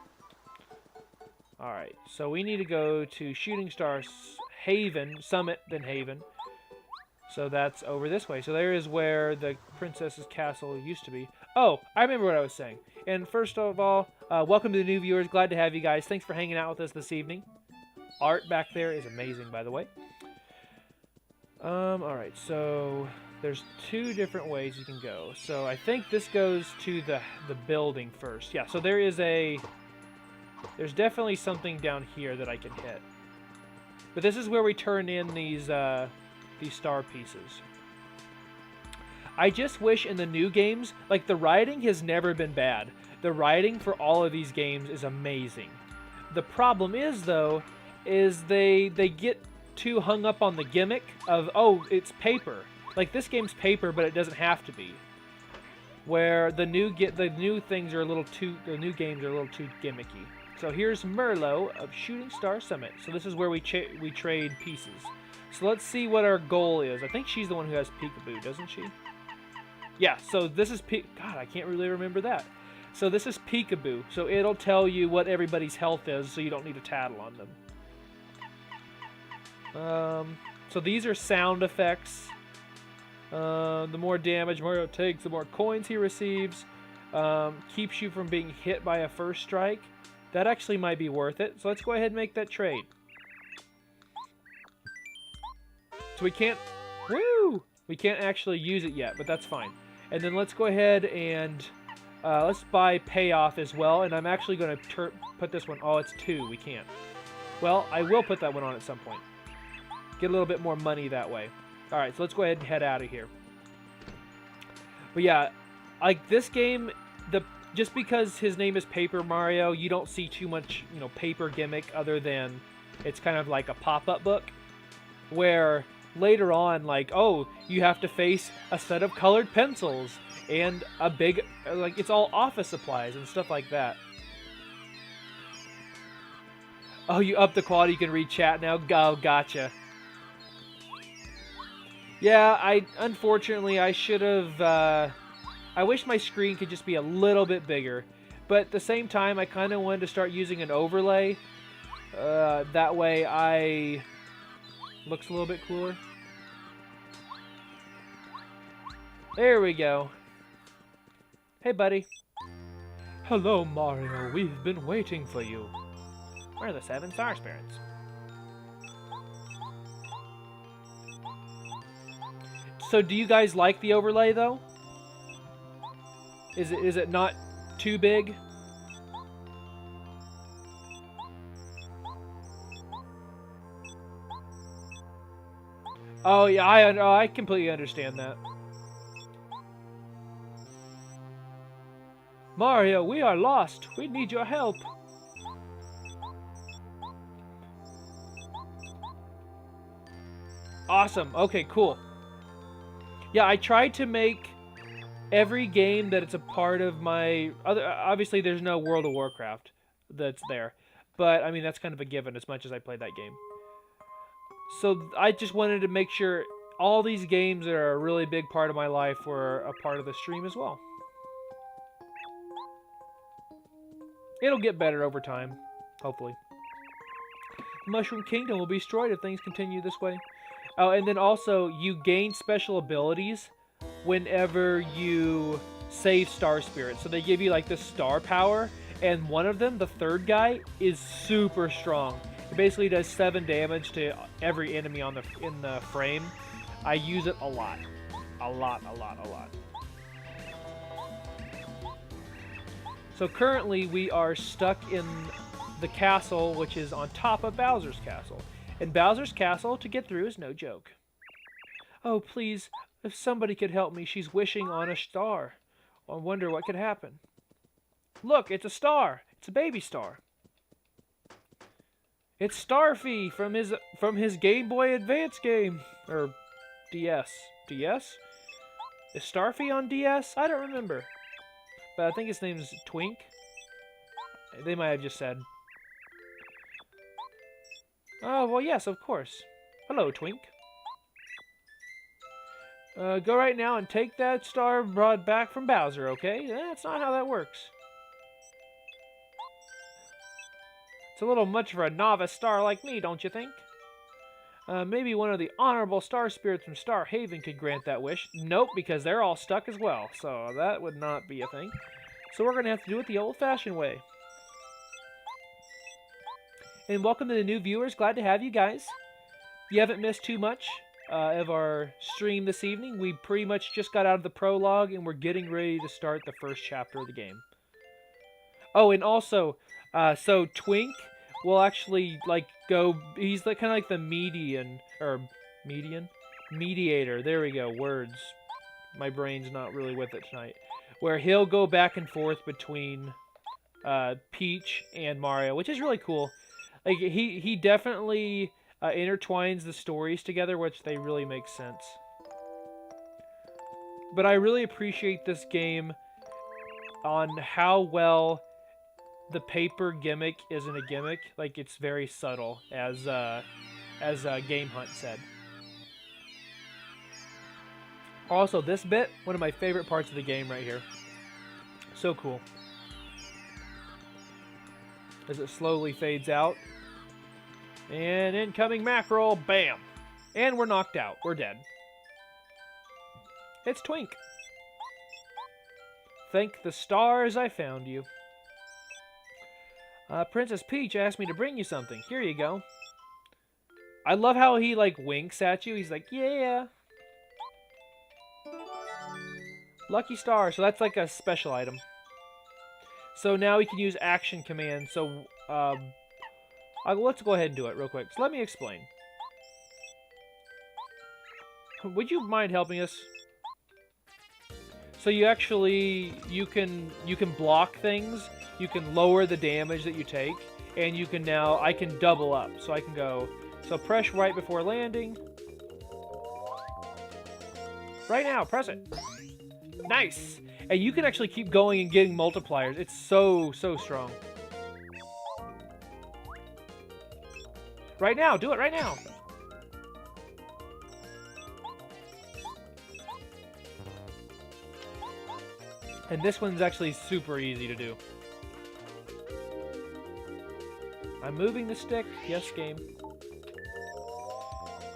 Alright, so we need to go to Shooting Star Haven, Summit, then Haven. So that's over this way. So there is where the princess's castle used to be. Oh, I remember what I was saying. And first of all, welcome to the new viewers. Glad to have you guys. Thanks for hanging out with us this evening. Art back there is amazing, by the way. Alright, so there's two different ways you can go. So I think this goes to the building first. Yeah, so there's definitely something down here that I can hit. But this is where we turn in these star pieces. I just wish in the new games, like the writing has never been bad. The writing for all of these games is amazing. The problem is, though, is they get too hung up on the gimmick of, oh, it's paper. Like this game's paper, but it doesn't have to be. Where the new games are a little too gimmicky. So here's Merlo of Shooting Star Summit. So this is where we trade pieces. So let's see what our goal is. I think she's the one who has Peekaboo, doesn't she? Yeah. So this is God, I can't really remember that. So this is Peekaboo. So it'll tell you what everybody's health is, so you don't need to tattle on them. So these are sound effects. The more damage Mario takes, the more coins he receives. Keeps you from being hit by a first strike. That actually might be worth it. So let's go ahead and make that trade. So we can't actually use it yet, but that's fine. And then let's go ahead and Let's buy payoff as well, and I'm actually going to put this one. Oh, it's 2. We can't. Well, I will put that one on at some point. Get a little bit more money that way. All right, so let's go ahead and head out of here. But yeah, like this game, just because his name is Paper Mario, you don't see too much, paper gimmick other than it's kind of like a pop-up book where later on, like, oh, you have to face a set of colored pencils and a big, like, it's all office supplies and stuff like that. Oh, you up the quality, you can read chat now? Oh, gotcha. Yeah, unfortunately, I should have, I wish my screen could just be a little bit bigger. But at the same time, I kind of wanted to start using an overlay. That way looks a little bit cooler. There we go. Hey, buddy. Hello, Mario. We've been waiting for you. Where are the 7 star spirits? So, do you guys like the overlay, though? Is it not too big? Oh, yeah, I completely understand that. Mario, we are lost. We need your help. Awesome. Okay, cool. Yeah, I tried to make every game that it's a part of my other. Obviously, there's no World of Warcraft that's there, but I mean that's kind of a given as much as I played that game. So I just wanted to make sure all these games that are a really big part of my life were a part of the stream as well. It'll get better over time, hopefully. The Mushroom Kingdom will be destroyed if things continue this way. Oh, and then also, you gain special abilities whenever you save Star Spirits. So they give you, like, this star power, and one of them, the third guy, is super strong. It basically does 7 damage to every enemy in the frame. I use it a lot. A lot. So currently we are stuck in the castle, which is on top of Bowser's castle. And Bowser's castle, to get through, is no joke. Oh, please, if somebody could help me, she's wishing on a star. I wonder what could happen. Look, it's a star. It's a baby star. It's Starfy from his Game Boy Advance game. Or DS. DS? Is Starfy on DS? I don't remember. But I think his name is Twink. They might have just said. Oh, well, yes, of course. Hello, Twink. Go right now and take that star brought back from Bowser, okay? That's not how that works. It's a little much for a novice star like me, don't you think? Maybe one of the honorable star spirits from Star Haven could grant that wish. Nope, because they're all stuck as well, so that would not be a thing. So we're going to have to do it the old-fashioned way. And welcome to the new viewers. Glad to have you guys. You haven't missed too much of our stream this evening. We pretty much just got out of the prologue, and we're getting ready to start the first chapter of the game. Oh, and also, so Twink will actually, like, go... He's like, kind of like the mediator. There we go, words. My brain's not really with it tonight. Where he'll go back and forth between Peach and Mario, which is really cool. Like, he definitely intertwines the stories together, which they really make sense. But I really appreciate this game on how well the paper gimmick isn't a gimmick. Like, it's very subtle, as Game Hunt said. Also, this bit, one of my favorite parts of the game right here. So cool. As it slowly fades out. And incoming mackerel, bam! And we're knocked out. We're dead. It's Twink. Thank the stars I found you. Princess Peach asked me to bring you something. Here you go. I love how he, like, winks at you. He's like, yeah. Lucky star. So that's like a special item. So now we can use action command. So let's go ahead and do it real quick. So let me explain. Would you mind helping us? So you actually, you can block things, you can lower the damage that you take, and you can now, I can double up. So I can go, so press right before landing. Right now, press it. Nice! And you can actually keep going and getting multipliers. It's so strong. Right now, do it right now. And this one's actually super easy to do. I'm moving the stick. Yes, game.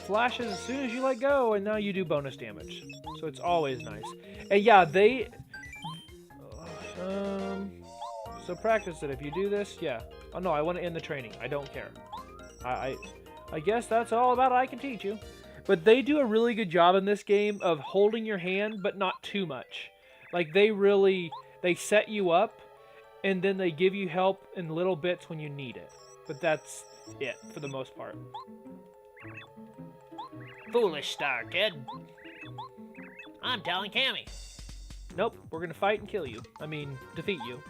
Flashes as soon as you let go, and now you do bonus damage. So it's always nice. And yeah, they... so practice it. If you do this, yeah. Oh no, I want to end the training. I don't care. I guess that's all about I can teach you. But they do a really good job in this game of holding your hand, but not too much. Like, they set you up, and then they give you help in little bits when you need it. But that's it, for the most part. Foolish star, kid. I'm telling Cammy. Nope, we're gonna fight and kill you. I mean, defeat you.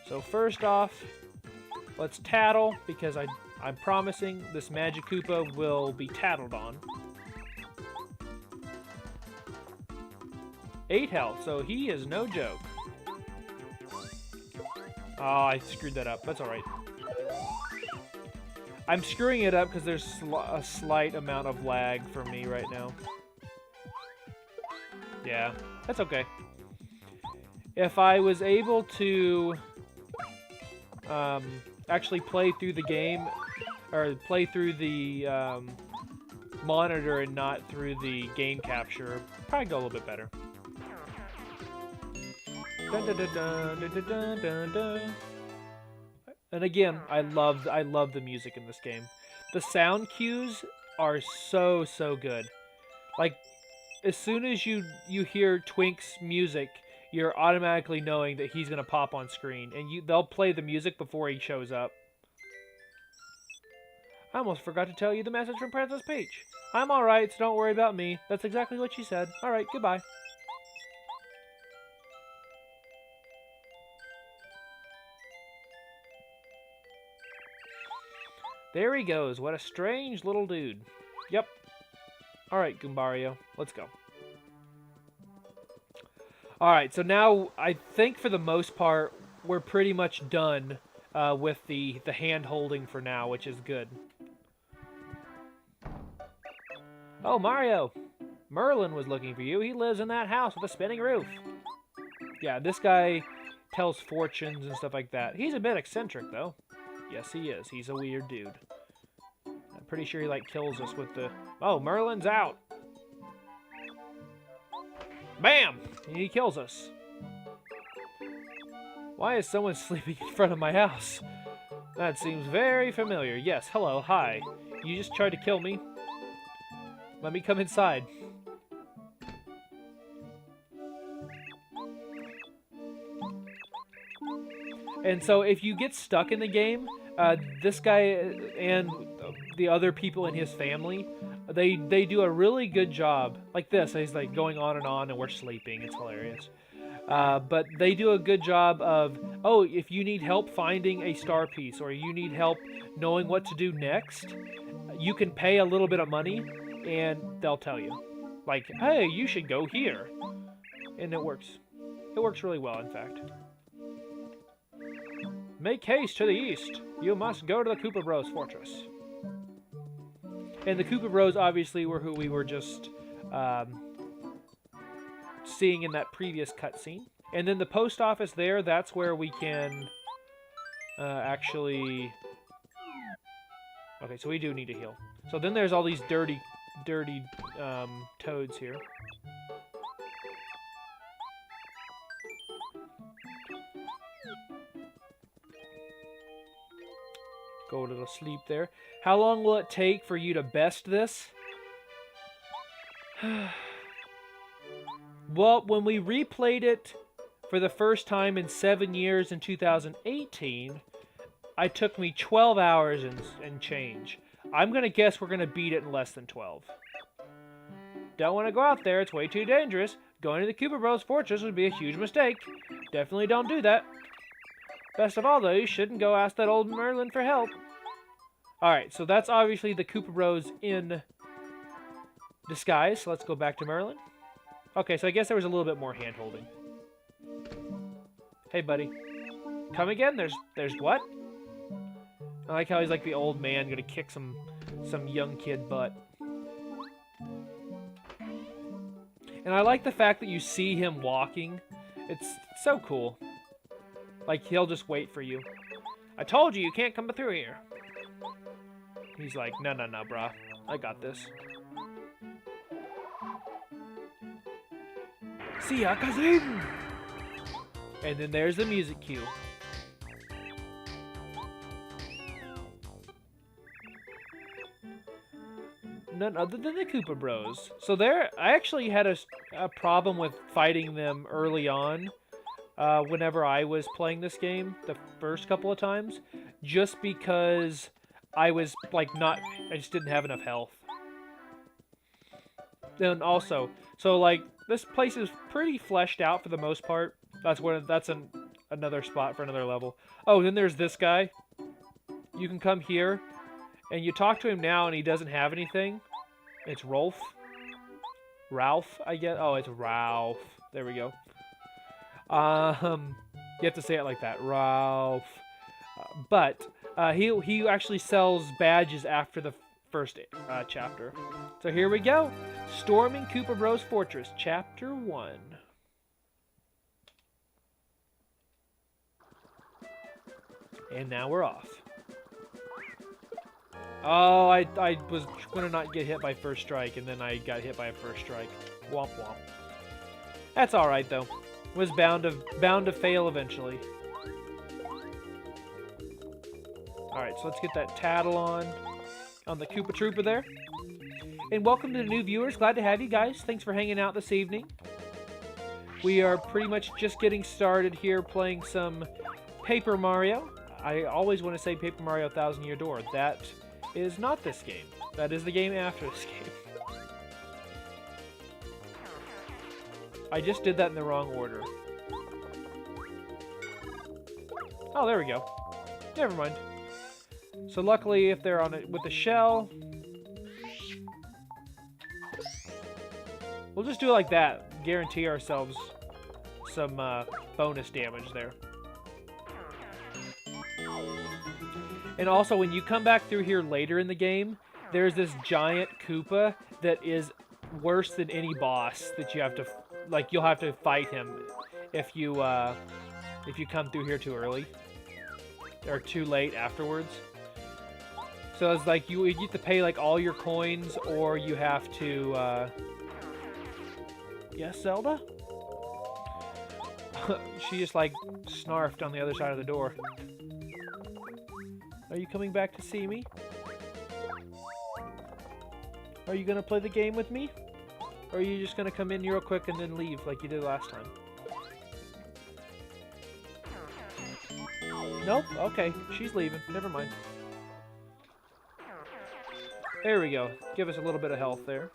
So first off, let's tattle, because I'm promising this Magic Koopa will be tattled on. 8 health, so he is no joke. Oh, I screwed that up. That's alright. I'm screwing it up because there's a slight amount of lag for me right now. Yeah, that's okay. If I was able to actually play through the game, or play through the monitor and not through the game capture, probably go a little bit better. Dun, dun, dun, dun, dun, dun, dun, dun. And again, I love the music in this game. The sound cues are so good. Like, as soon as you hear Twink's music, you're automatically knowing that he's gonna pop on screen, and they'll play the music before he shows up. I almost forgot to tell you the message from Princess Peach. I'm alright, so don't worry about me. That's exactly what she said. Alright, goodbye. There he goes. What a strange little dude. Yep. Alright, Goombario. Let's go. Alright, so now I think for the most part, we're pretty much done with the hand-holding for now, which is good. Oh, Mario! Merlin was looking for you. He lives in that house with a spinning roof. Yeah, this guy tells fortunes and stuff like that. He's a bit eccentric, though. Yes, he is. He's a weird dude. I'm pretty sure he, like, kills us with the... Oh, Merlin's out! Bam! He kills us. Why is someone sleeping in front of my house? That seems very familiar. Yes, hello, hi. You just tried to kill me. Let me come inside. And so if you get stuck in the game, this guy and the other people in his family, they do a really good job. Like this, he's like going on and we're sleeping. It's hilarious. But they do a good job of, oh, if you need help finding a star piece or you need help knowing what to do next, you can pay a little bit of money and they'll tell you. Like, hey, you should go here. And it works. It works really well, in fact. Make haste to the east. You must go to the Koopa Bros fortress. And the Koopa Bros obviously were who we were just seeing in that previous cutscene. And then the post office there, that's where we can actually... Okay, so we do need to heal. So then there's all these dirty toads here. Go a little sleep there. How long will it take for you to best this? Well, when we replayed it for the first time in 7 years in 2018, it took me 12 hours and change. I'm going to guess we're going to beat it in less than 12. Don't want to go out there. It's way too dangerous. Going to the Koopa Bros Fortress would be a huge mistake. Definitely don't do that. Best of all, though, you shouldn't go ask that old Merlin for help. Alright, so that's obviously the Koopa Bros in disguise. So let's go back to Merlin. Okay, so I guess there was a little bit more hand-holding. Hey, buddy. Come again? There's what? I like how he's like the old man gonna kick some young kid butt. And I like the fact that you see him walking. It's so cool. Like, he'll just wait for you. I told you, you can't come through here. He's like, no, brah. I got this. See ya, Kazim! And then there's the music cue. None other than the Koopa Bros. So I actually had a problem with fighting them early on. Whenever I was playing this game, the first couple of times, just because I was like I just didn't have enough health. Then also, so like this place is pretty fleshed out for the most part. That's another spot for another level. Oh, then there's this guy. You can come here, and you talk to him now, and he doesn't have anything. It's Rolf. Ralph, I guess. Oh, it's Ralph. There we go. You have to say it like that, Ralph. But he actually sells badges after the first chapter. So here we go. Storming Koopa Bros Fortress, Chapter 1. And now we're off. Oh, I was gonna not get hit by first strike, and then I got hit by a first strike. Womp womp. That's all right though. Was bound to fail eventually. All right, so let's get that tattle on the Koopa Troopa there. And welcome to the new viewers. Glad to have you guys. Thanks for hanging out this evening. We are pretty much just getting started here playing some Paper Mario. I always want to say Paper Mario 1000 Year Door. That is not this game. That is the game after this game. I just did that in the wrong order. Oh, there we go. Never mind. So luckily, if they're on it with the shell, we'll just do it like that. Guarantee ourselves some bonus damage there. And also, when you come back through here later in the game, there's this giant Koopa that is worse than any boss that you have to, like, you'll have to fight him if you come through here too early or too late afterwards. So it's like you get to pay like all your coins, or you have to. Yes, Zelda? She just like snarfed on the other side of the door. Are you coming back to see me? Are you gonna play the game with me? Or are you just gonna come in real quick and then leave like you did last time? Nope? Okay, she's leaving. Never mind. There we go. Give us a little bit of health there.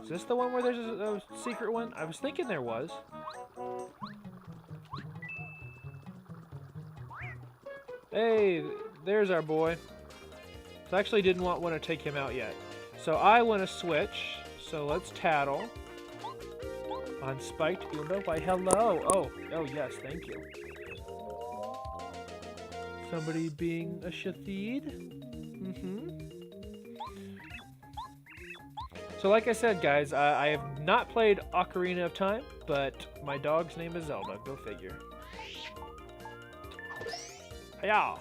Is this the one where there's a secret one? I was thinking there was. Hey, there's our boy. So I actually didn't want to take him out yet. So I want to switch. So let's tattle on Spiked Goomba. Why, hello. Oh, yes, thank you. Somebody being a Shathid. So like I said, guys, I have not played Ocarina of Time, but my dog's name is Zelda. Go figure. Hiya!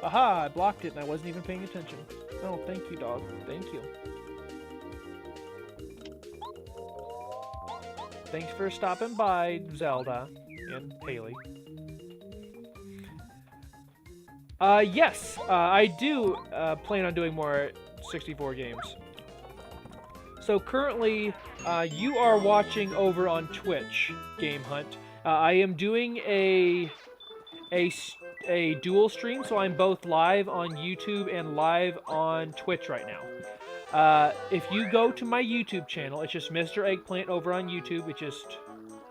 Aha! I blocked it and I wasn't even paying attention. Oh, thank you, dog. Thank you. Thanks for stopping by, Zelda and Haley. Yes, I do plan on doing more 64 games. So currently, you are watching over on Twitch, Game Hunt. I am doing a dual stream, so I'm both live on YouTube and live on Twitch right now. If you go to my YouTube channel, it's just Mr. Eggplant over on YouTube. It's just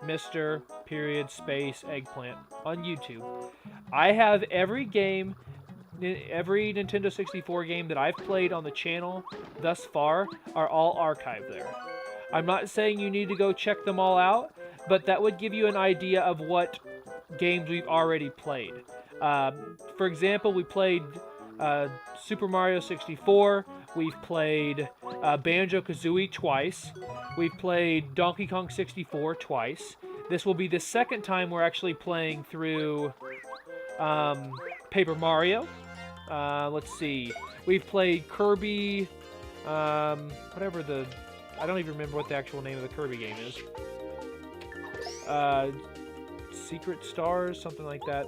Mr. Period Space Eggplant on YouTube. I have every game, every Nintendo 64 game that I've played on the channel thus far are all archived there. I'm not saying you need to go check them all out, but that would give you an idea of what games we've already played. For example, we played Super Mario 64, we've played Banjo-Kazooie twice, we've played Donkey Kong 64 twice. This will be the second time we're actually playing through Paper Mario. Let's see. We've played Kirby, whatever the... I don't even remember what the actual name of the Kirby game is. Secret Stars, something like that.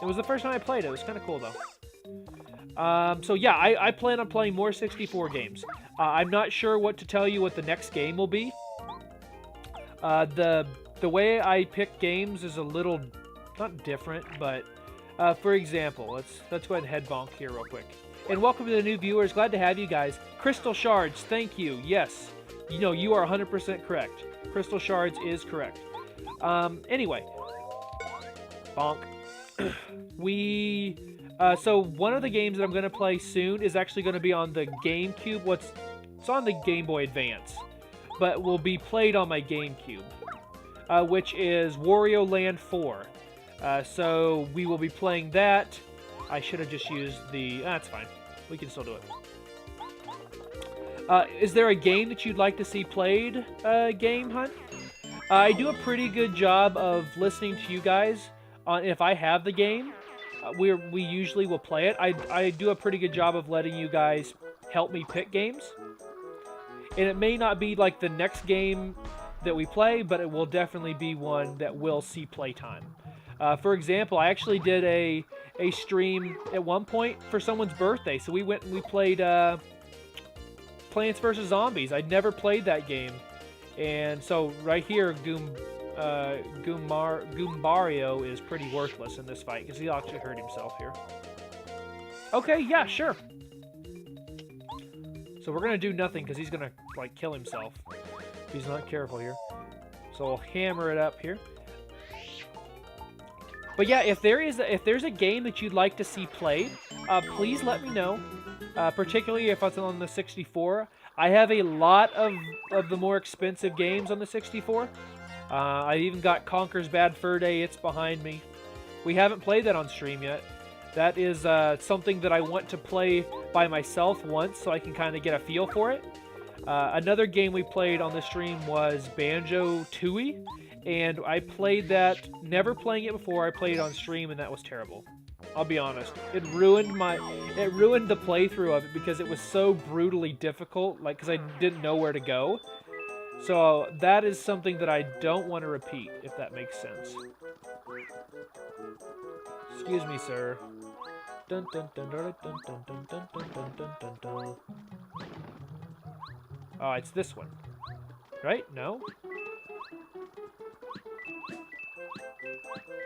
It was the first time I played it. It was kind of cool, though. So yeah, I plan on playing more 64 games. I'm not sure what to tell you what the next game will be. The way I pick games is a little, not different, but for example, let's go ahead and head bonk here real quick. And welcome to the new viewers. Glad to have you guys. Crystal Shards, thank you. Yes, you know, you are 100% correct. Crystal Shards is correct. Anyway, bonk. So one of the games that I'm going to play soon is actually going to be on the GameCube. It's on the Game Boy Advance, but will be played on my GameCube, which is Wario Land 4. So we will be playing that. I should have just used the... that's fine. We can still do it. Is there a game that you'd like to see played, Game Hunt? I do a pretty good job of listening to you guys on if I have the game. We usually will play it. I do a pretty good job of letting you guys help me pick games. And it may not be like the next game that we play, but it will definitely be one that will see playtime. For example, I actually did a stream at one point for someone's birthday. So we went and we played Plants vs. Zombies. I'd never played that game. And so right here, Goombario is pretty worthless in this fight because he actually hurt himself here. Okay, yeah, sure. So we're going to do nothing because he's going to, like, kill himself if he's not careful here. So we'll hammer it up here. But yeah, if there's a game that you'd like to see played, please let me know. Particularly if it's on the 64. I have a lot of the more expensive games on the 64. I even got Conker's Bad Fur Day. It's behind me. We haven't played that on stream yet. That is something that I want to play by myself once so I can kind of get a feel for it. Another game we played on the stream was Banjo-Tooie. And I played that, never playing it before. I played it on stream and that was terrible. I'll be honest. It ruined the playthrough of it because it was so brutally difficult, like, because I didn't know where to go. So that is something that I don't want to repeat, if that makes sense. Excuse me, sir. Dun dun dun dun dun dun dun dun dun dun dun dun. Oh, it's this one. Right? No?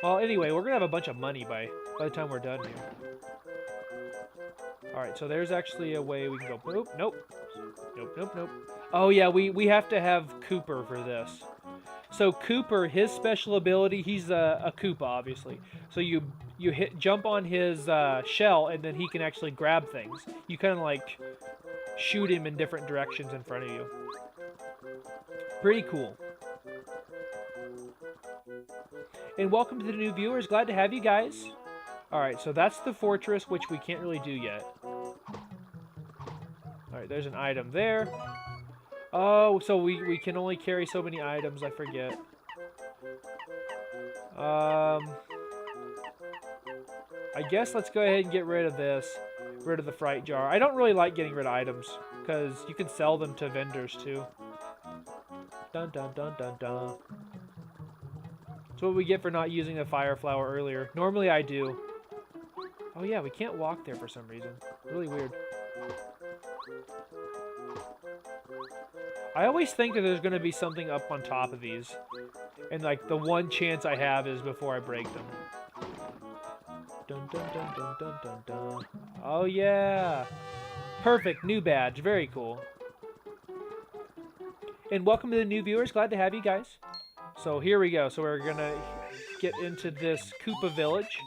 Well, anyway, we're gonna have a bunch of money by the time we're done here. Alright, so there's actually a way we can go... Nope, nope. Nope, nope, nope. Oh, yeah, we have to have Koopa for this. So Koopa, his special ability, he's a Koopa, obviously. So you jump on his shell, and then he can actually grab things. You kind of, like, shoot him in different directions in front of you. Pretty cool. And welcome to the new viewers. Glad to have you guys. Alright, so that's the fortress, which we can't really do yet. Alright, there's an item there. Oh, so we can only carry so many items, I forget. I guess let's go ahead and get rid of this. Rid of the fright jar. I don't really like getting rid of items, because you can sell them to vendors, too. Dun dun dun dun dun. That's what we get for not using the fire flower earlier. Normally I do. Oh yeah, we can't walk there for some reason. Really weird. I always think that there's going to be something up on top of these. And, like, the one chance I have is before I break them. Dun, dun, dun, dun, dun, dun, dun. Oh, yeah. Perfect. New badge. Very cool. And welcome to the new viewers. Glad to have you guys. So here we go. So we're going to get into this Koopa village.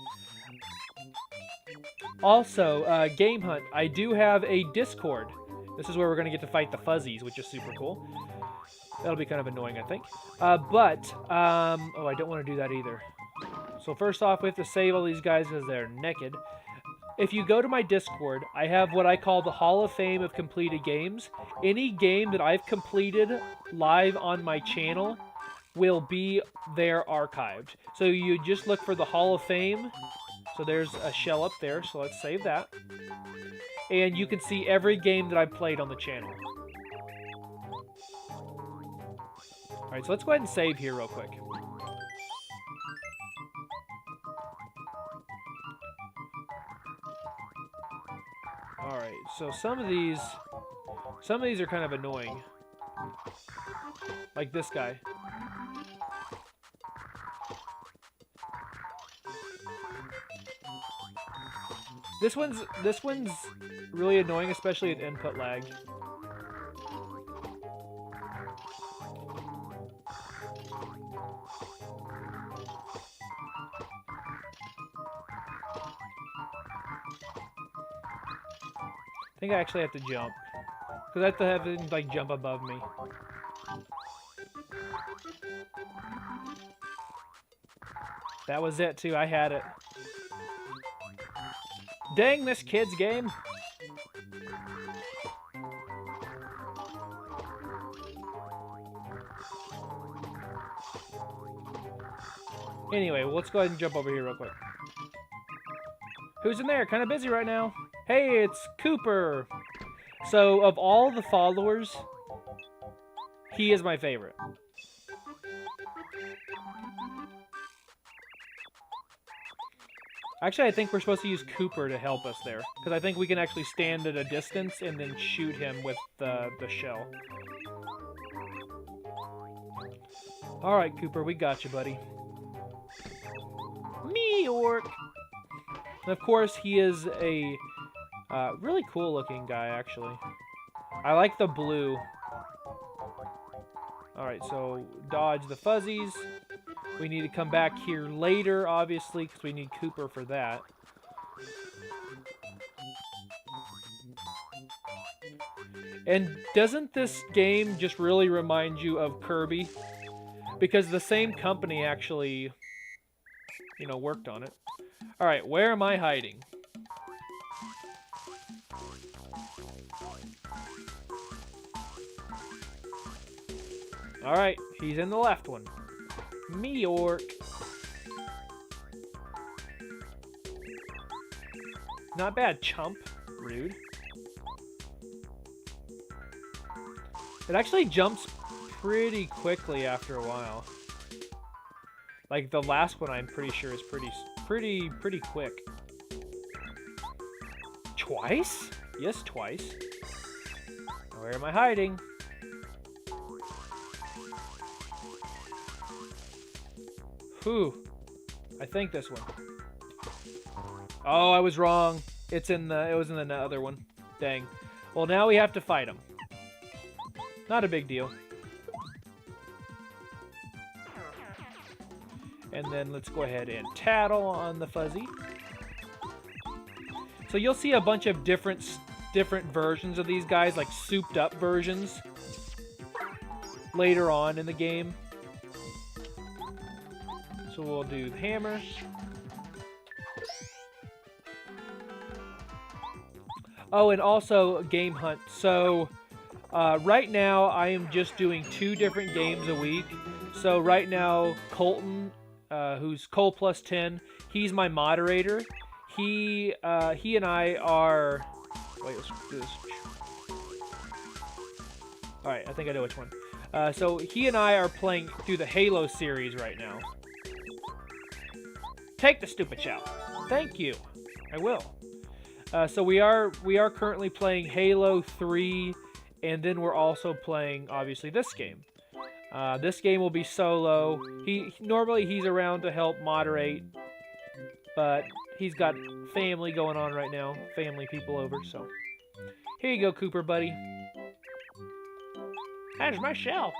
Also, Game Hunt. I do have a Discord. This is where we're going to get to fight the fuzzies, which is super cool. That'll be kind of annoying, I think. Oh, I don't want to do that either. So first off, we have to save all these guys because they're naked. If you go to my Discord, I have what I call the Hall of Fame of completed games. Any game that I've completed live on my channel will be there archived. So you just look for the Hall of Fame. So there's a shell up there, so let's save that. And you can see every game that I've played on the channel. Alright, so let's go ahead and save here real quick. Alright, so some of these are kind of annoying. Like this guy. This one's really annoying, especially with input lag. I think I actually have to jump. Because I have to have it, like, jump above me. That was it, too. I had it. Dang this kid's game! Anyway, well, let's go ahead and jump over here real quick. Who's in there? Kind of busy right now. Hey, it's Cooper! So, of all the followers, he is my favorite. Actually, I think we're supposed to use Cooper to help us there. Because I think we can actually stand at a distance and then shoot him with the shell. Alright, Cooper, we got you, buddy. Me, orc! And of course, he is a really cool-looking guy, actually. I like the blue. Alright, so dodge the fuzzies. We need to come back here later, obviously, because we need Cooper for that. And doesn't this game just really remind you of Kirby? Because the same company actually, you know, worked on it. Alright, where am I hiding? Alright, he's in the left one. Me, orc. Not bad, chump. Rude. It actually jumps pretty quickly after a while. Like the last one, I'm pretty sure is pretty quick. Twice? Yes, twice. Where am I hiding? Whew. I think this one. Oh, I was wrong. It was in the other one. Dang. Well, now we have to fight him. Not a big deal. And then let's go ahead and tattle on the fuzzy. So you'll see a bunch of different versions of these guys, like souped up versions, later on in the game. So we'll do the hammer. Oh, and also Game Hunt. So right now I am just doing 2 different games a week. So right now Colton, who's Cole plus 10, he's my moderator. He and I are. Wait, let's do this. All right, I think I know which one. So he and I are playing through the Halo series right now. Take the stupid shout. Thank you. I will. So we are currently playing Halo 3 and then we're also playing, obviously, this game. This game will be solo. Normally he's around to help moderate, but he's got family going on right now. Family people over, so. Here you go, Cooper, buddy. There's my shell.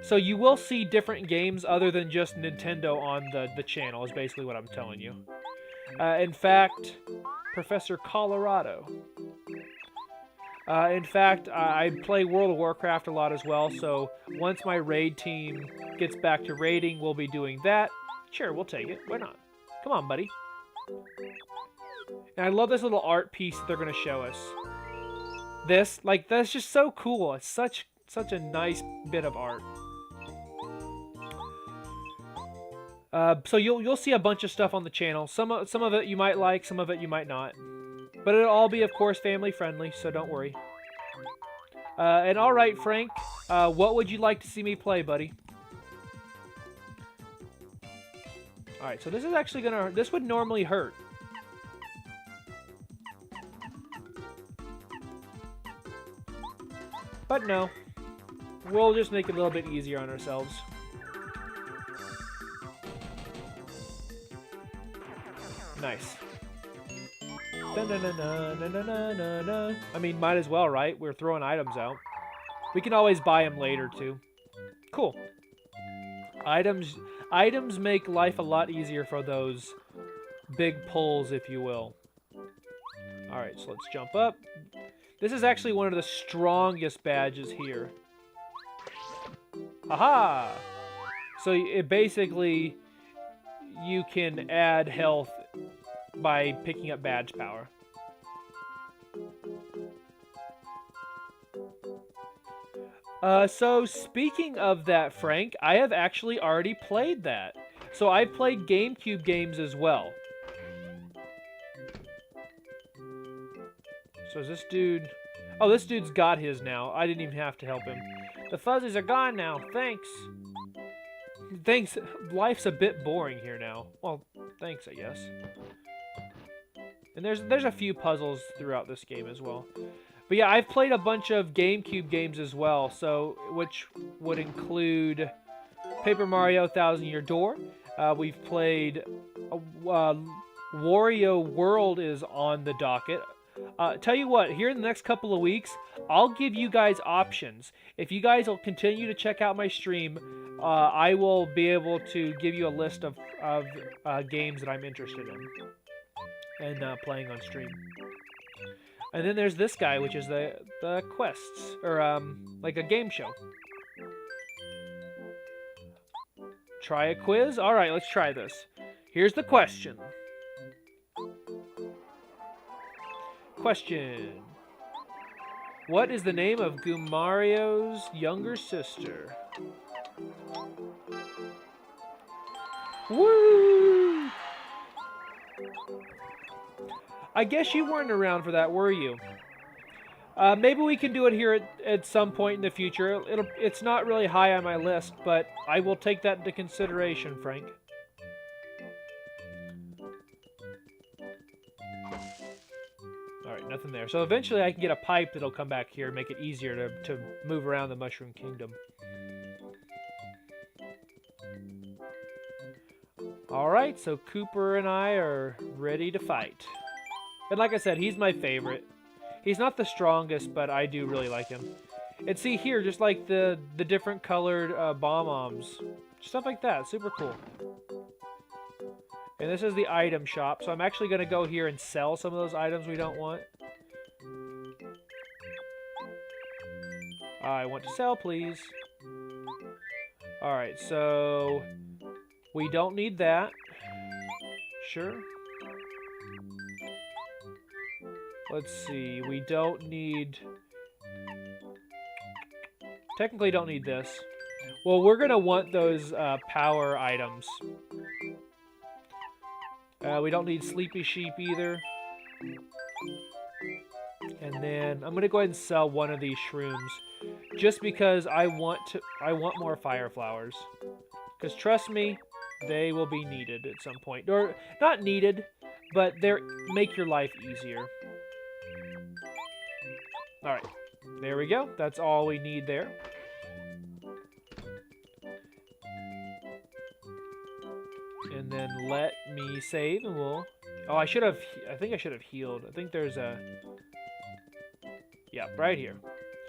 So you will see different games other than just Nintendo on the channel, is basically what I'm telling you. In fact, Professor Colorado. In fact, I play World of Warcraft a lot as well, so once my raid team gets back to raiding, we'll be doing that. Sure, we'll take it. Why not? Come on, buddy. And I love this little art piece that they're going to show us. This, like, that's just so cool. It's such a nice bit of art. So you'll see a bunch of stuff on the channel. Some of it you might like, some of it you might not. But it'll all be, of course, family friendly, so don't worry. And all right, Frank, what would you like to see me play, buddy? All right, so this is actually this would normally hurt. But no, we'll just make it a little bit easier on ourselves. Nice. I mean, might as well, right? We're throwing items out. We can always buy them later, too. Cool. Items make life a lot easier for those big pulls, if you will. Alright, so let's jump up. This is actually one of the strongest badges here. Aha! So it basically, you can add health by picking up badge power. So speaking of that, Frank, I have actually already played that. So I've played GameCube games as well. So is this dude... Oh, this dude's got his now. I didn't even have to help him. The fuzzies are gone now. Thanks. Thanks. Life's a bit boring here now. Well, thanks, I guess. And there's a few puzzles throughout this game as well. But yeah, I've played a bunch of GameCube games as well, so which would include Paper Mario 1000 Year Door. We've played Wario World is on the docket. Tell you what, here in the next couple of weeks, I'll give you guys options. If you guys will continue to check out my stream, I will be able to give you a list of games that I'm interested in and playing on stream. And then there's this guy, which is the quests, or like a game show. Try a quiz? Alright, let's try this. Here's the question. Question. What is the name of Goombario's younger sister? Woo! I guess you weren't around for that, were you? Maybe we can do it here at some point in the future. It's not really high on my list, but I will take that into consideration, Frank. Alright, nothing there. So eventually I can get a pipe that'll come back here and make it easier to move around the Mushroom Kingdom. Alright, so Cooper and I are ready to fight. And like I said, he's my favorite. He's not the strongest, but I do really like him. And see here, just like the different colored bomb-ombs. Stuff like that, super cool. And this is the item shop, so I'm actually going to go here and sell some of those items we don't want. I want to sell, please. Alright, so we don't need that. Sure. Let's see, we don't need... Technically don't need this. Well, we're going to want those power items. We don't need Sleepy Sheep either. And then I'm going to go ahead and sell one of these shrooms. Just because I want more fire flowers. Because trust me, they will be needed at some point. Or, not needed, but they make your life easier. Alright, There we go. That's all we need there. And then let me save, and we'll... Oh, I think I should have healed. I think there's a... Yeah, right here.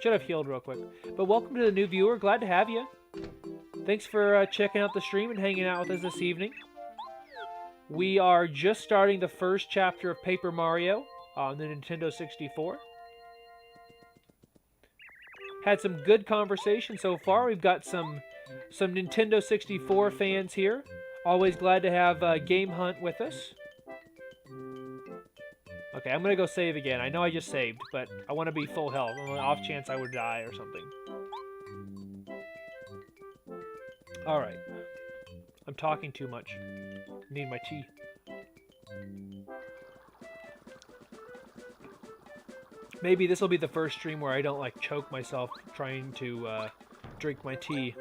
Should have healed real quick. But welcome to the new viewer. Glad to have you. Thanks for checking out the stream and hanging out with us this evening. We are just starting the first chapter of Paper Mario on the Nintendo 64. Had some good conversation so far. We've got some Nintendo 64 fans here. Always glad to have Game Hunt with us. Okay, I'm going to go save again. I know I just saved, but I want to be full health. On the off chance I would die or something. Alright. I'm talking too much. Need my tea. Maybe this will be the first stream where I don't, like, choke myself trying to drink my tea.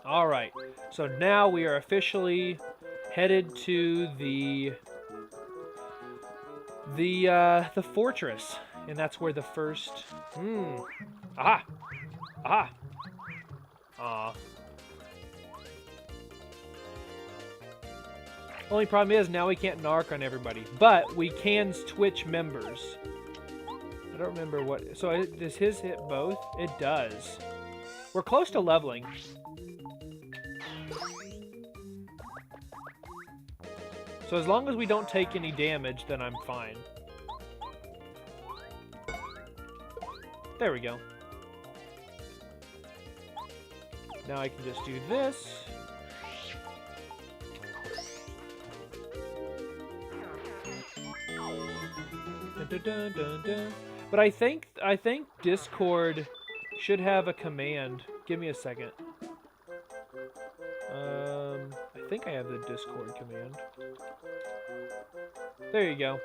Alright, so now we are officially headed to the fortress. And that's where the first... Aha! Aha! Aw. Only problem is, now we can't narc on everybody. But we can Twitch members. I don't remember what... So does his hit both? It does. We're close to leveling. So as long as we don't take any damage, then I'm fine. There we go. Now I can just do this. Dun, dun, dun, dun. But I think Discord should have a command. Give me a second. I think I have the Discord command. There you go.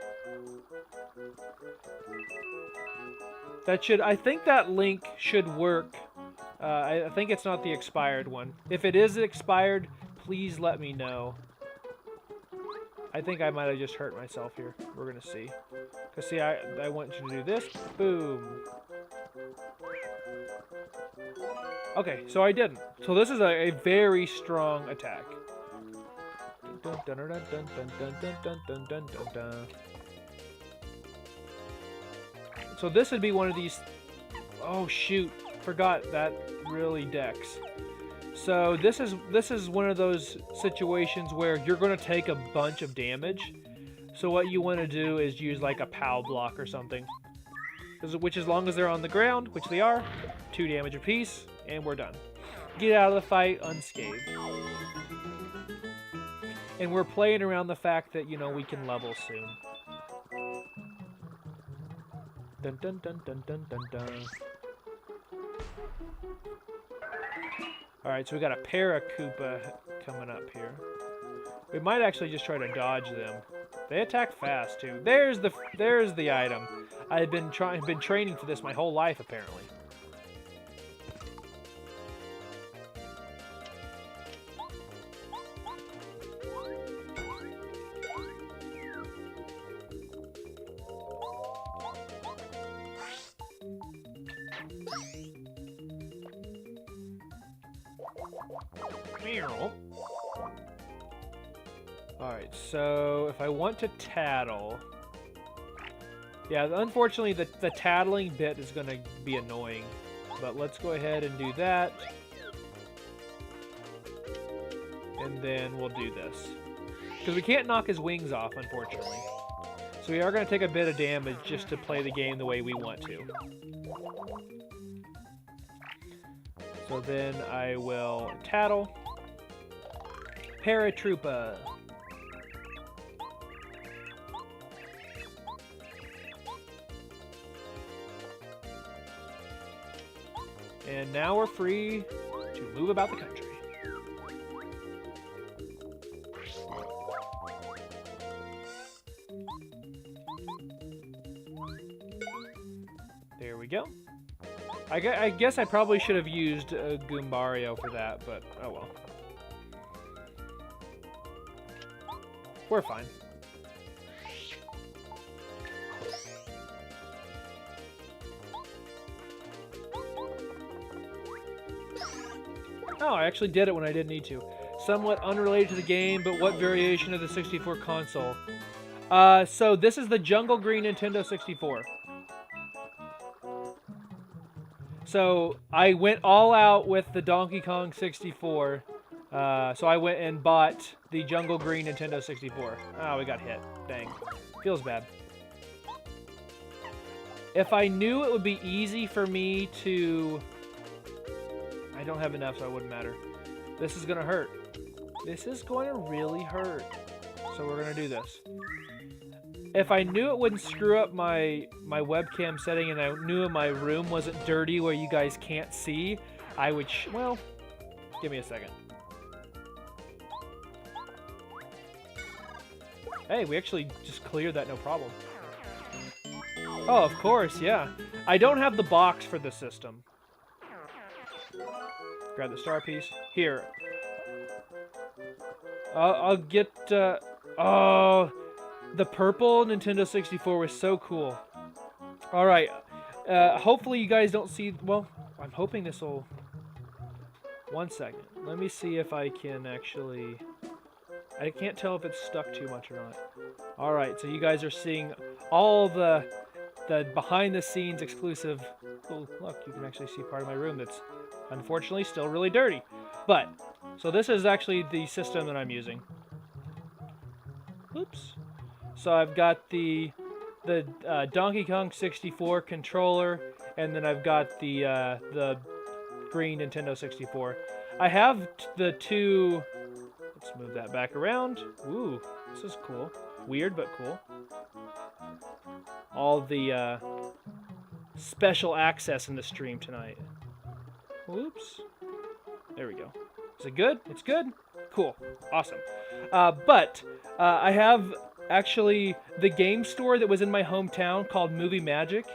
That should... I think that link should work. I think it's not the expired one. If it is expired, please let me know. I think I might have just hurt myself here. We're gonna see. Cause see, I want you to do this. Boom. Okay, so I didn't. So this is a very strong attack. So this would be one of these... Oh shoot, forgot that really decks. So this is one of those situations where you're going to take a bunch of damage. So what you want to do is use like a POW block or something. Which as long as they're on the ground, which they are, 2 damage apiece, and we're done. Get out of the fight unscathed. And we're playing around the fact that, you know, we can level soon. Dun dun dun dun dun dun dun. Alright, so we got a pair of Koopa coming up here. We might actually just try to dodge them. They attack fast too. There's the item. I've been training for this my whole life apparently. Alright, so if I want to tattle... Yeah, unfortunately the tattling bit is going to be annoying. But let's go ahead and do that. And then we'll do this. Because we can't knock his wings off, unfortunately. So we are going to take a bit of damage just to play the game the way we want to. So then I will tattle. Paratroopa. And now we're free to move about the country. There we go. I guess I probably should have used Goombario for that, but oh well. We're fine. Oh, I actually did it when I didn't need to. Somewhat unrelated to the game, but what variation of the 64 console? So this is the Jungle Green Nintendo 64. So I went all out with the Donkey Kong 64. So I went and bought the Jungle Green Nintendo 64. Oh, we got hit. Dang. Feels bad. If I knew it would be easy for me to... I don't have enough, so it wouldn't matter. This is going to hurt. This is going to really hurt. So we're going to do this. If I knew it wouldn't screw up my webcam setting and I knew my room wasn't dirty where you guys can't see, I would... well, give me a second. Hey, we actually just cleared that no problem. Oh, of course, yeah. I don't have the box for the system. Grab the star piece. Here. I'll get... oh, the purple Nintendo 64 was so cool. Alright. Hopefully you guys don't see... well, I'm hoping this will... one second. Let me see if I can actually... I can't tell if it's stuck too much or not. Alright, so you guys are seeing all the behind-the-scenes exclusive... oh, look, you can actually see part of my room that's unfortunately still really dirty. But, so this is actually the system that I'm using. Oops. So I've got the Donkey Kong 64 controller, and then I've got the green Nintendo 64. I have the two... let's move that back around. Ooh, this is cool. Weird, but cool. All the special access in the stream tonight. Oops. There we go. Is it good? It's good? Cool. Awesome. But I have actually the game store that was in my hometown called Movie Magic.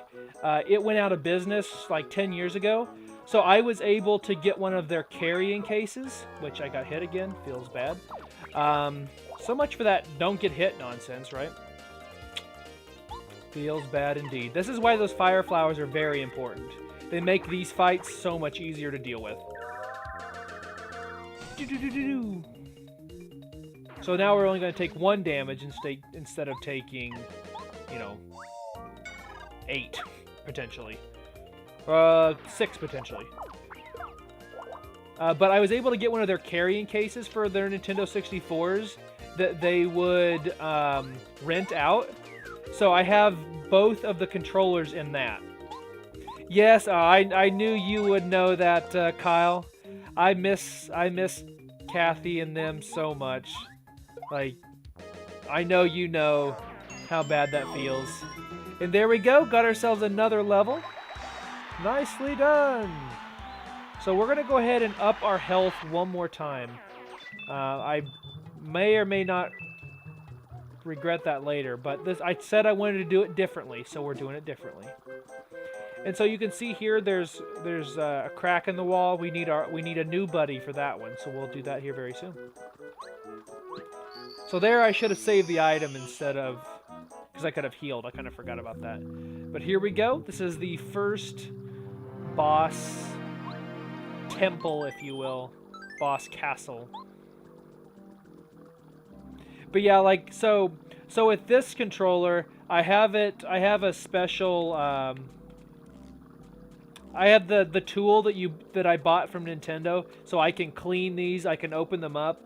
It went out of business like 10 years ago. So I was able to get one of their carrying cases, which I got hit again. Feels bad. So much for that don't get hit nonsense, right? Feels bad indeed. This is why those fire flowers are very important. They make these fights so much easier to deal with. So now we're only going to take 1 damage instead of taking, you know, 8, potentially. 6, potentially. But I was able to get one of their carrying cases for their Nintendo 64s that they would rent out. So I have both of the controllers in that. Yes, I knew you would know that, Kyle. I miss Kathy and them so much. Like, I know you know how bad that feels. And there we go, got ourselves another level. Nicely done. So we're going to go ahead and up our health one more time. I may or may not regret that later, but I said I wanted to do it differently, so we're doing it differently. And so you can see here there's a crack in the wall. We need a new buddy for that one, so we'll do that here very soon. So there I should have saved the item instead of... because I could have healed. I kind of forgot about that. But here we go. This is the first boss temple, if you will. Boss castle. But yeah, like, so with this controller, I have a special... I have the tool that I bought from Nintendo, so I can clean these, I can open them up,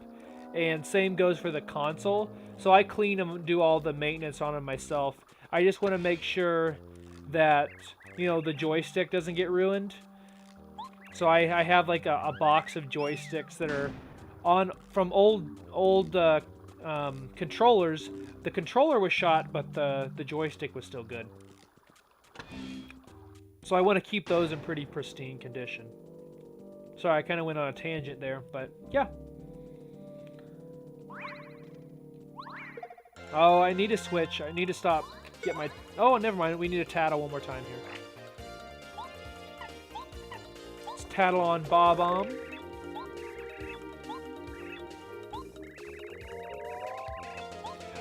and same goes for the console. So I clean them and do all the maintenance on them myself. I just want to make sure that, you know, the joystick doesn't get ruined. So I have like a box of joysticks that are from old controllers. The controller was shot, but the joystick was still good. So I want to keep those in pretty pristine condition. Sorry, I kind of went on a tangent there, but yeah. Oh, I need to switch. I need to stop. Get my... oh, never mind. We need to tattle one more time here. Let's tattle on Bob-omb.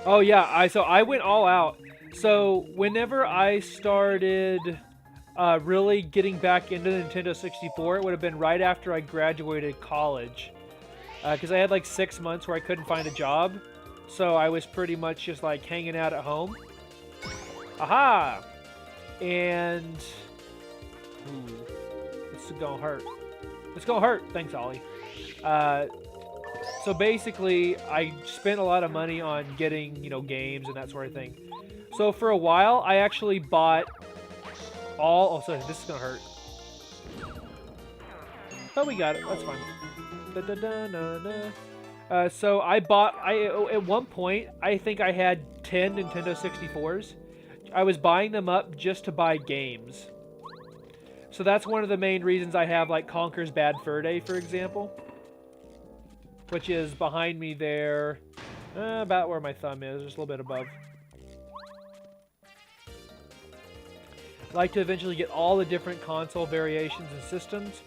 Oh, yeah. So I went all out. So whenever I started... really getting back into the Nintendo 64, it would have been right after I graduated college. Because I had like 6 months where I couldn't find a job. So I was pretty much just like hanging out at home. Aha! And... Ooh, this is gonna hurt. It's gonna hurt. Thanks, Ollie. So basically, I spent a lot of money on getting, you know, games and that sort of thing. So for a while, I actually bought all... Oh, sorry, this is gonna hurt. Oh, we got it. That's fine. Da, da, da, da, da. So I bought... at one point, I think I had 10 Nintendo 64s. I was buying them up just to buy games. So that's one of the main reasons I have, like, Conker's Bad Fur Day, for example. Which is behind me there, about where my thumb is, just a little bit above. I'd like to eventually get all the different console variations and systems.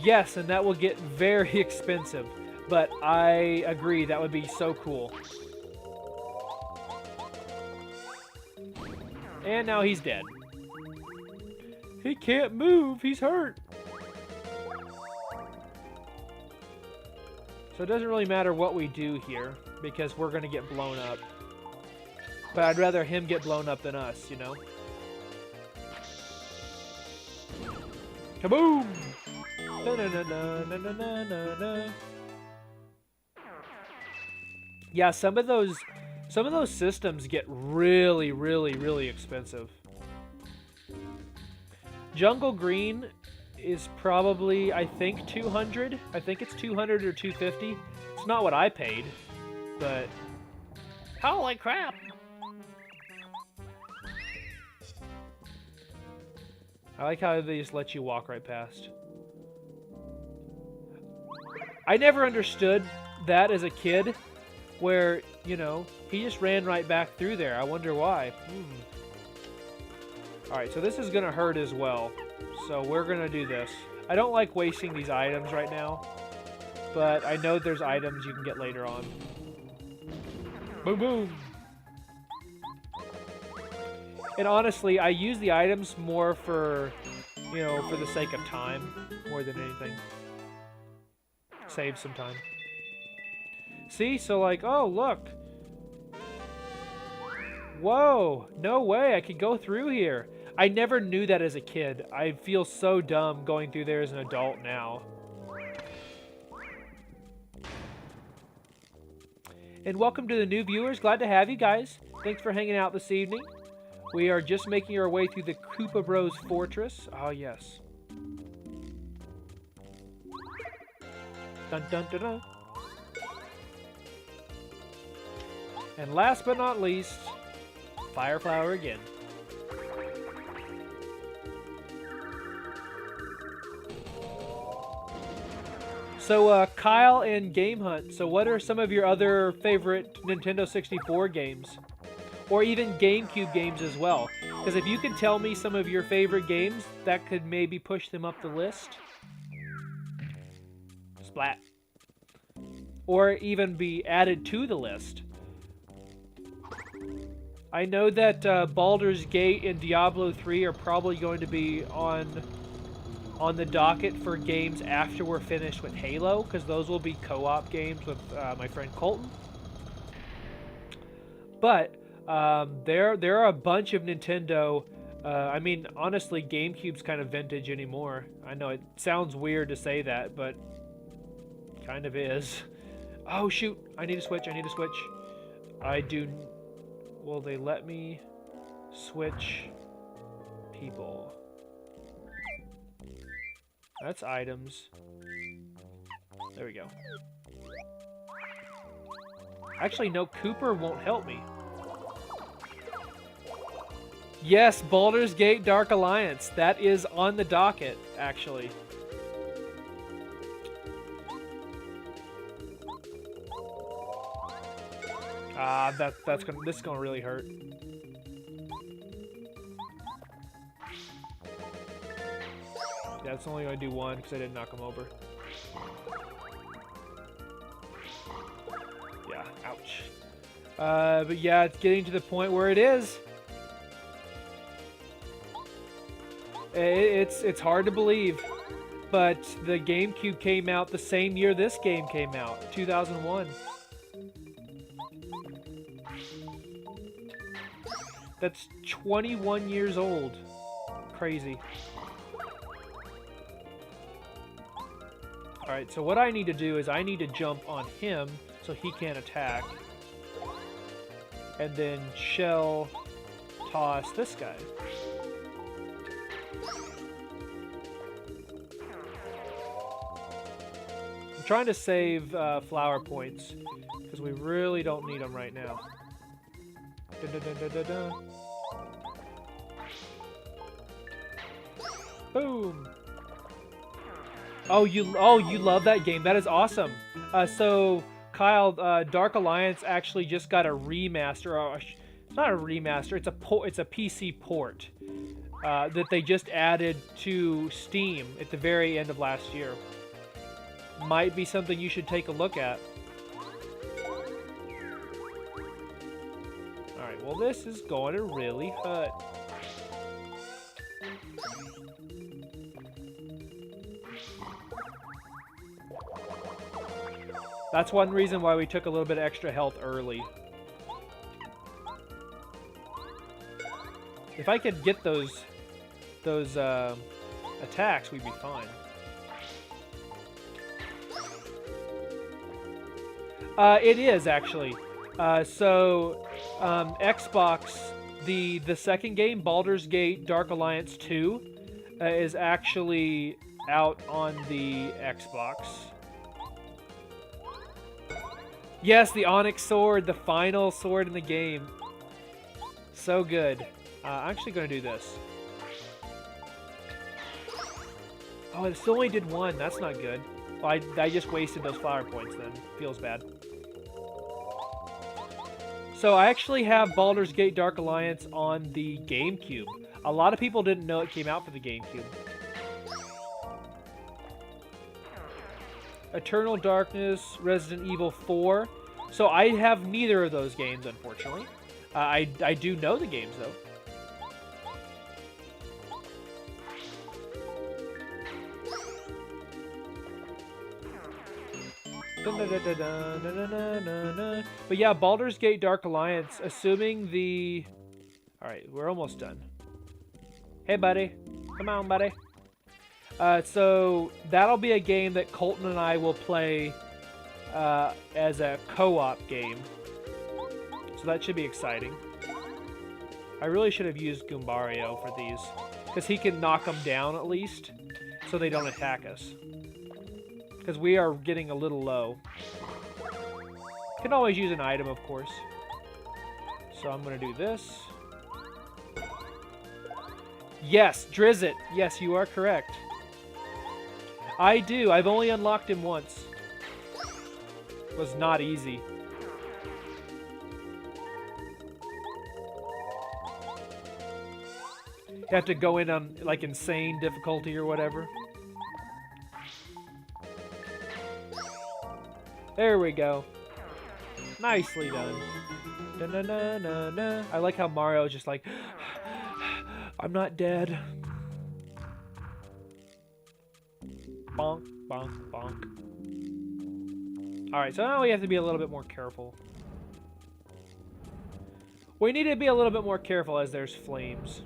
Yes, and that will get very expensive, but I agree, that would be so cool. And now he's dead. He can't move, he's hurt. So it doesn't really matter what we do here, because we're going to get blown up. But I'd rather him get blown up than us, you know? Kaboom! Na-na-na-na-na-na-na-na. Yeah, some of those systems get really, really, really expensive. Jungle Green is probably, I think, 200. I think it's 200 or 250. It's not what I paid, but... Holy crap! I like how they just let you walk right past. I never understood that as a kid, where, you know, he just ran right back through there. I wonder why. Alright, so this is gonna hurt as well. So we're gonna do this. I don't like wasting these items right now, but I know there's items you can get later on. Boom, boom! And honestly, I use the items more for, you know, for the sake of time, more than anything. Save some time. See? So like, oh, look! Whoa! No way, I could go through here! I never knew that as a kid. I feel so dumb going through there as an adult now. And welcome to the new viewers. Glad to have you guys. Thanks for hanging out this evening. We are just making our way through the Koopa Bros Fortress. Oh, yes. Dun, dun, dun, dun. And last but not least, Fire Flower again. So, Kyle and Game Hunt, so what are some of your other favorite Nintendo 64 games? Or even GameCube games as well? Because if you could tell me some of your favorite games, that could maybe push them up the list. Splat. Or even be added to the list. I know that Baldur's Gate and Diablo 3 are probably going to be on the docket for games after we're finished with Halo, because those will be co-op games with my friend Colton. But there are a bunch of Nintendo. I mean, honestly, GameCube's kind of vintage anymore. I know it sounds weird to say that, but it kind of is. Oh shoot! I need to switch. I need to switch. I do. Will they let me switch people? That's items. There we go. Actually, no, Cooper won't help me. Yes, Baldur's Gate Dark Alliance. That is on the docket, actually. Ah, this is gonna really hurt. Yeah, it's only gonna do one because I didn't knock him over. Yeah, ouch. But yeah, it's getting to the point where it is. It's hard to believe, but the GameCube came out the same year this game came out, 2001. That's 21 years old. Crazy. Alright, so what I need to do is I need to jump on him so he can't attack. And then shell toss this guy. I'm trying to save flower points because we really don't need them right now. Dun, dun, dun, dun, dun, dun. Boom! Oh, you love that game. That is awesome. So Kyle, Dark Alliance actually just got a remaster. Or it's not a remaster. It's a PC port that they just added to Steam at the very end of last year. Might be something you should take a look at. All right. Well, this is going to really hurt. That's one reason why we took a little bit of extra health early. If I could get those attacks, we'd be fine. It is actually. Xbox, the second game, Baldur's Gate Dark Alliance 2, is actually out on the Xbox. Yes, the Onyx Sword, the final sword in the game. So good. I'm actually going to do this. Oh, it still only did one. That's not good. Well, I just wasted those flower points then. Feels bad. So I actually have Baldur's Gate Dark Alliance on the GameCube. A lot of people didn't know it came out for the GameCube. Eternal Darkness, Resident Evil 4. So I have neither of those games, unfortunately. I do know the games, though. But yeah, Baldur's Gate Dark Alliance, assuming the... Alright, we're almost done. Hey, buddy. Come on, buddy. So that'll be a game that Colton and I will play as a co-op game. So that should be exciting. I really should have used Goombario for these, because he can knock them down at least, so they don't attack us. Because we are getting a little low. Can always use an item, of course. So I'm going to do this. Yes, Drizzit. Yes, you are correct. I do. I've only unlocked him once. It was not easy. You have to go in on, like, insane difficulty or whatever. There we go. Nicely done. Da-na-na-na-na. I like how Mario's just like, I'm not dead. Bonk, bonk, bonk. Alright, so now we have to be a little bit more careful. We need to be a little bit more careful as there's flames.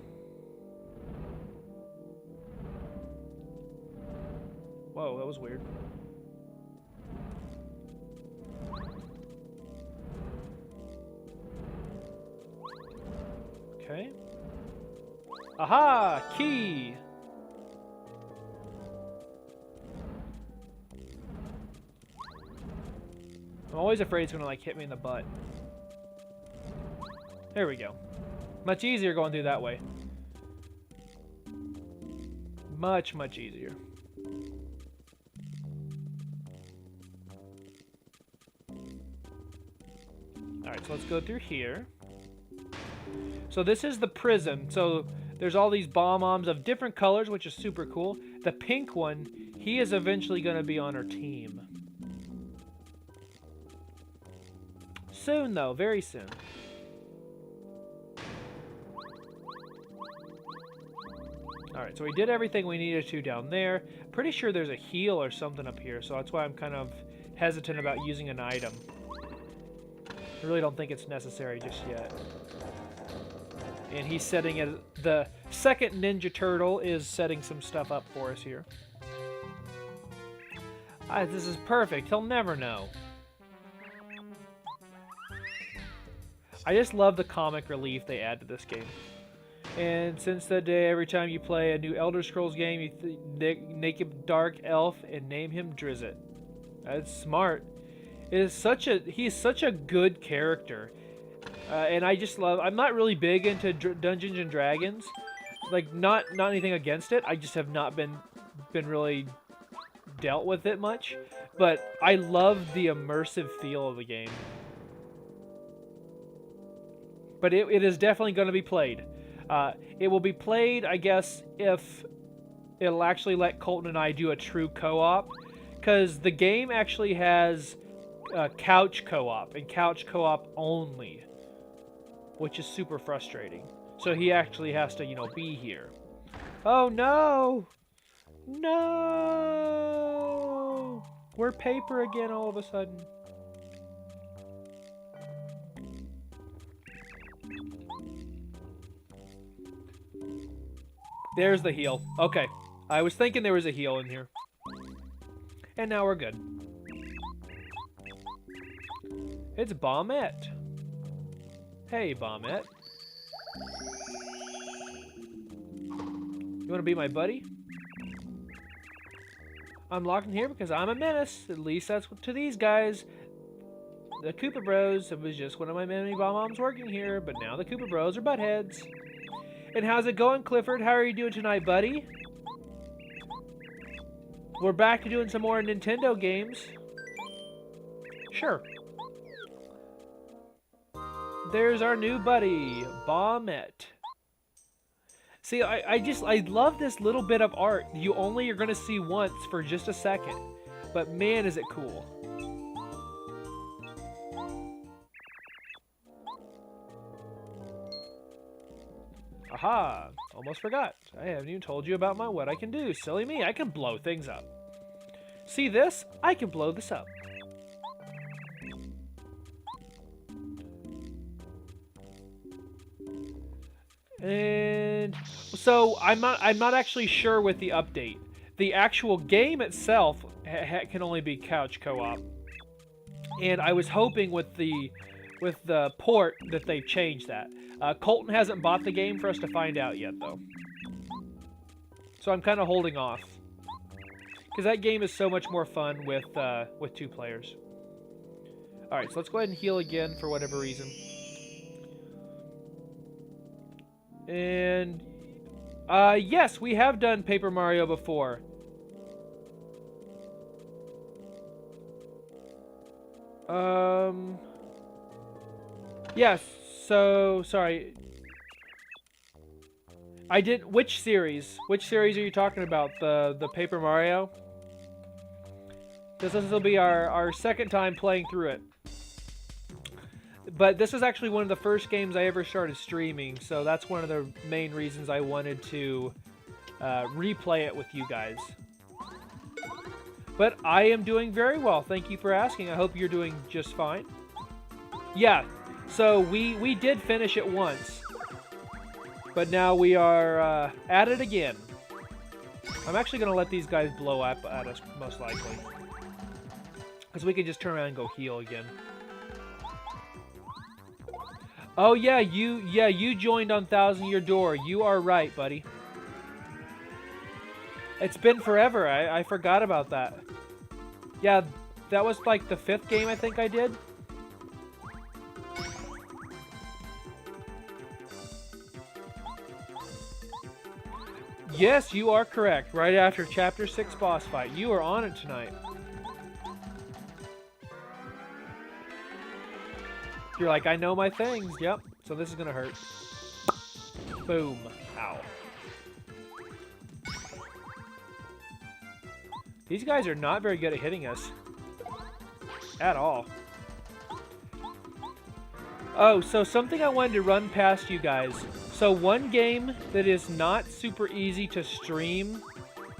Whoa, that was weird. Okay. Aha! Key! I'm always afraid it's gonna, like, hit me in the butt. There we go. Much easier going through that way. Much, much easier. Alright, so let's go through here. So this is the prison. So there's all these bomb-oms of different colors, which is super cool. The pink one, he is eventually going to be on our team. Soon, though. Very soon. Alright, so we did everything we needed to down there. Pretty sure there's a heal or something up here, so that's why I'm kind of hesitant about using an item. I really don't think it's necessary just yet. And he's setting it... The second Ninja Turtle is setting some stuff up for us here. This is perfect. He'll never know. I just love the comic relief they add to this game. And since that day, every time you play a new Elder Scrolls game, you make him Dark Elf and name him Drizzt. That's smart. He's such a good character. And I just love... I'm not really big into Dungeons and Dragons. Like, not anything against it. I just have not been really dealt with it much. But I love the immersive feel of the game. But it is definitely going to be played. It will be played, I guess, if it'll actually let Colton and I do a true co-op. Because the game actually has couch co-op, and couch co-op only. Which is super frustrating. So he actually has to, you know, be here. Oh, no! No! We're paper again all of a sudden. There's the heal. Okay. I was thinking there was a heal in here. And now we're good. It's Bnet. Hey, Bnet. You want to be my buddy? I'm locked in here because I'm a menace. At least that's to these guys. The Koopa Bros. It was just one of my many bomb-moms working here, but now the Koopa Bros are buttheads. And how's it going, Clifford? How are you doing tonight, buddy? We're back to doing some more Nintendo games. Sure. There's our new buddy, Bnet. See, I love this little bit of art you only are going to see once for just a second. But man, is it cool. Aha! Almost forgot. I haven't even told you about what I can do. Silly me, I can blow things up. See this? I can blow this up. And so I'm not actually sure with the update. The actual game itself can only be couch co-op. And I was hoping with the port that they've changed that. Colton hasn't bought the game for us to find out yet, though. So I'm kind of holding off. Because that game is so much more fun with 2 players. Alright, so let's go ahead and heal again for whatever reason. And... yes, we have done Paper Mario before. Yes, so, sorry. I did, which series? Which series are you talking about? The Paper Mario? This will be our second time playing through it. But this was actually one of the first games I ever started streaming, so that's one of the main reasons I wanted to replay it with you guys. But I am doing very well. Thank you for asking. I hope you're doing just fine. Yeah, so we did finish it once. But now we are at it again. I'm actually going to let these guys blow up at us, most likely. Because we can just turn around and go heal again. Oh yeah, you joined on 1,000 Year Door. You are right, buddy. It's been forever. I forgot about that. Yeah, that was like the 5th game I think I did. Yes, you are correct. Right after Chapter 6 boss fight. You are on it tonight. You're like, I know my things. Yep. So this is going to hurt. Boom. Ow. These guys are not very good at hitting us. At all. Oh, so something I wanted to run past you guys. So one game that is not super easy to stream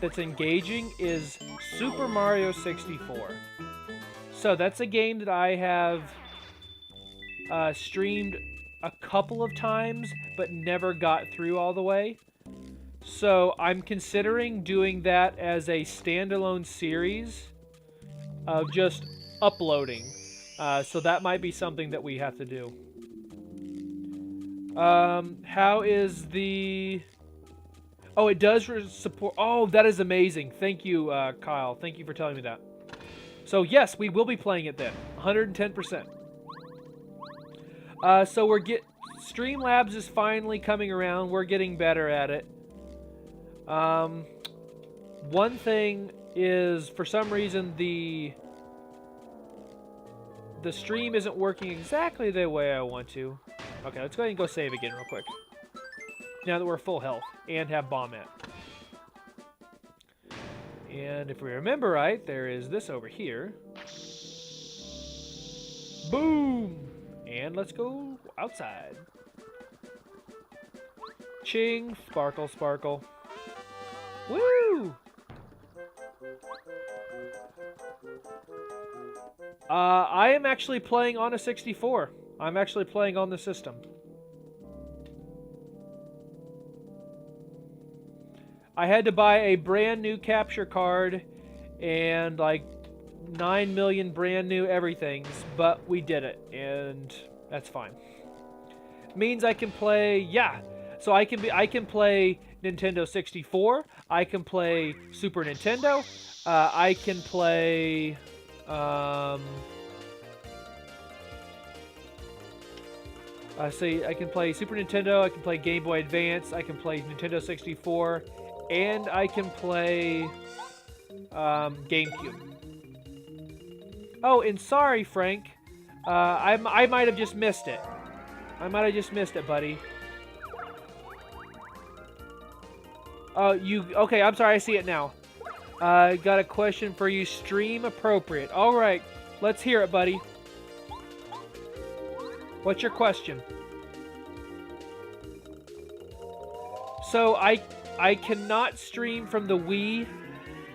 that's engaging is Super Mario 64. So that's a game that I have streamed a couple of times, but never got through all the way. So I'm considering doing that as a standalone series of just uploading. So that might be something that we have to do. How is the... Oh, it does support... Oh, that is amazing. Thank you, Kyle. Thank you for telling me that. So yes, we will be playing it then. 110%. So we're Streamlabs is finally coming around. We're getting better at it. One thing is, for some reason, the stream isn't working exactly the way I want to. Okay, let's go ahead and go save again real quick. Now that we're full health and have Bnet. And if we remember right, there is this over here. Boom! And let's go outside. Ching, sparkle, sparkle. Woo! I am actually playing on a 64. I'm actually playing on the system. I had to buy a brand new capture card and like 9 million brand new everythings, but we did it, and that's fine. Means I can play, yeah. So I can play Nintendo 64. I can play Super Nintendo. I can play. I can play Super Nintendo. I can play Game Boy Advance. I can play Nintendo 64, and I can play GameCube. Oh, and sorry, Frank. I might have just missed it. I might have just missed it, buddy. Oh, okay, I'm sorry, I see it now. Got a question for you, stream appropriate. Alright, let's hear it, buddy. What's your question? So, I cannot stream from the Wii,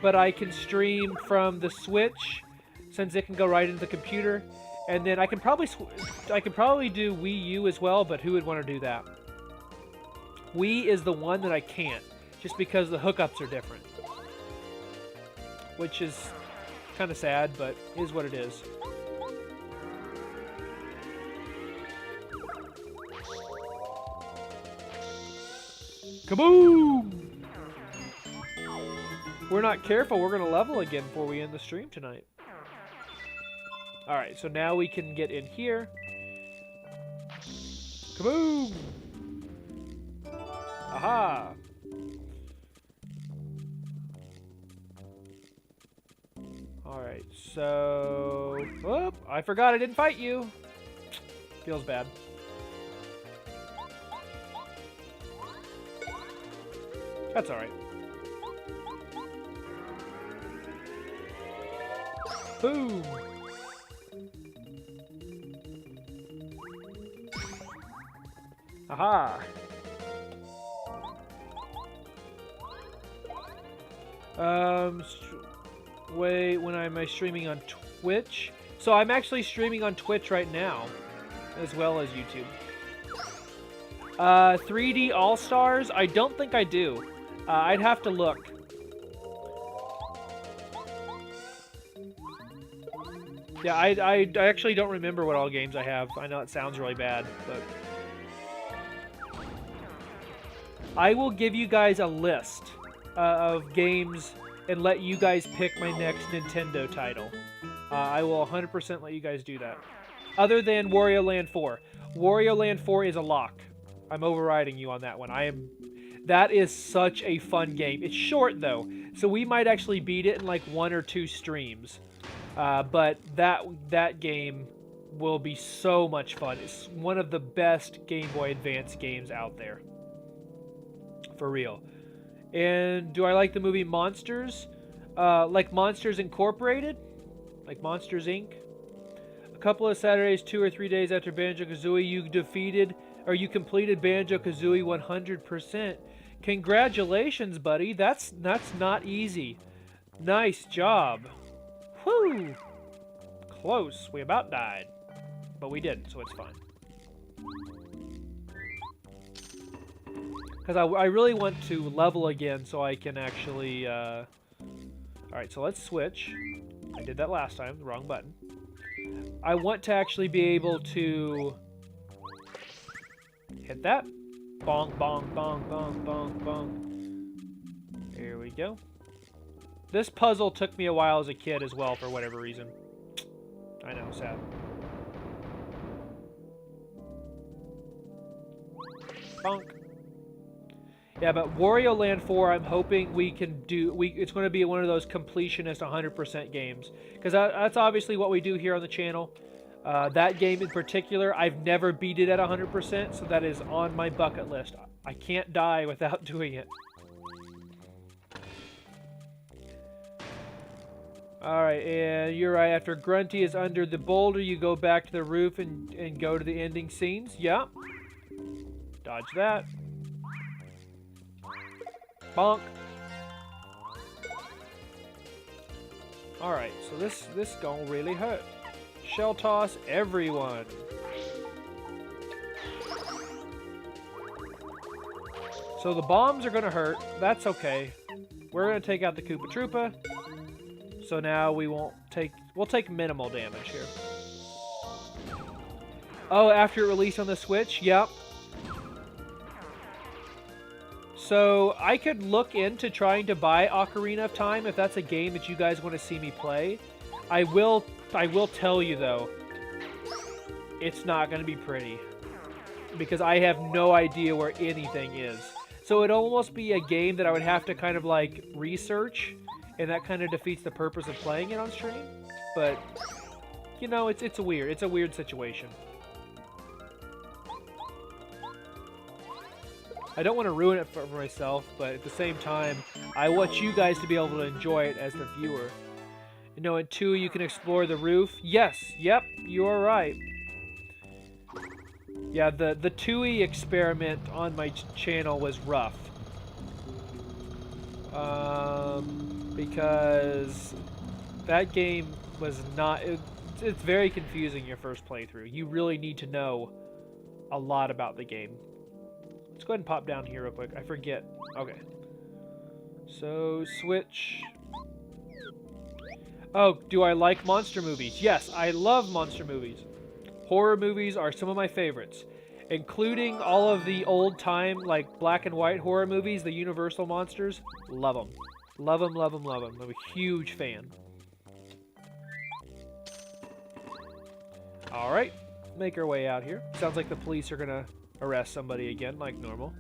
but I can stream from the Switch, since it can go right into the computer. And then I can probably do Wii U as well, but who would want to do that? Wii is the one that I can't, just because the hookups are different. Which is kind of sad, but is what it is. Kaboom! We're not careful, we're going to level again before we end the stream tonight. Alright, so now we can get in here. Kaboom! Aha! Alright, so... Whoop! I forgot I didn't fight you! Feels bad. That's alright. Boom! Aha! Wait, when am I streaming on Twitch? So I'm actually streaming on Twitch right now, as well as YouTube. 3D All-Stars? I don't think I do. I'd have to look. Yeah, I actually don't remember what all games I have. I know it sounds really bad, but... I will give you guys a list of games and let you guys pick my next Nintendo title. I will 100% let you guys do that. Other than Wario Land 4. Wario Land 4 is a lock. I'm overriding you on that one. That is such a fun game. It's short, though, so we might actually beat it in like 1 or 2 streams. But that game will be so much fun. It's one of the best Game Boy Advance games out there. For real. And do I like the movie Monsters? Like Monsters Incorporated? Like Monsters Inc.? A couple of Saturdays, 2 or 3 days after Banjo-Kazooie, you defeated Or you completed Banjo-Kazooie 100%. Congratulations, buddy. That's not easy. Nice job. Whew. Close. We about died. But we didn't, so it's fine. Because I really want to level again so I can actually... Alright, so let's switch. I did that last time. The wrong button. I want to actually be able to... hit that. Bong, bong, bong, bong, bong, bong. There we go. This puzzle took me a while as a kid as well, for whatever reason. I know, sad. Bonk. Yeah, but Wario Land 4, I'm hoping we can do... it's going to be one of those completionist 100% games. Because that's obviously what we do here on the channel. That game in particular, I've never beat it at 100%, so that is on my bucket list. I can't die without doing it. Alright, and you're right. After Grunty is under the boulder, you go back to the roof and go to the ending scenes. Yep. Dodge that. Bonk. Alright, so this gonna really hurt. Shell toss everyone. So the bombs are gonna hurt. That's okay. We're gonna take out the Koopa Troopa. So now we'll take minimal damage here. Oh, after it released on the Switch? Yep. So I could look into trying to buy Ocarina of Time if that's a game that you guys want to see me play. I will tell you though, it's not going to be pretty. Because I have no idea where anything is. So it'd almost be a game that I would have to kind of like research. And that kind of defeats the purpose of playing it on stream. But, you know, it's a weird situation. I don't want to ruin it for myself, but at the same time, I want you guys to be able to enjoy it as the viewer. You know, in 2, you can explore the roof. Yes, yep, you are right. Yeah, the Tui experiment on my channel was rough. Because that game was not... It's very confusing your first playthrough. You really need to know a lot about the game. Let's go ahead and pop down here real quick. I forget. Okay. So, switch. Oh, do I like monster movies? Yes, I love monster movies. Horror movies are some of my favorites. Including all of the old-time, like, black and white horror movies, the Universal monsters. Love them. Love them, love them, love them. I'm a huge fan. Alright. Make our way out here. Sounds like the police are gonna arrest somebody again, like normal.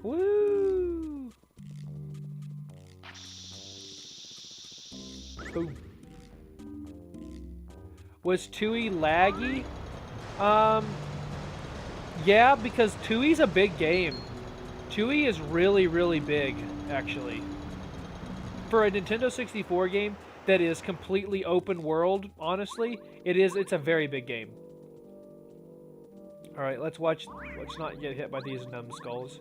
Woo! Boom. Was Tui laggy? Yeah, because Tui's a big game. Tui is really, really big, actually. For a Nintendo 64 game that is completely open world, honestly, it's a very big game. Alright, let's not get hit by these numbskulls.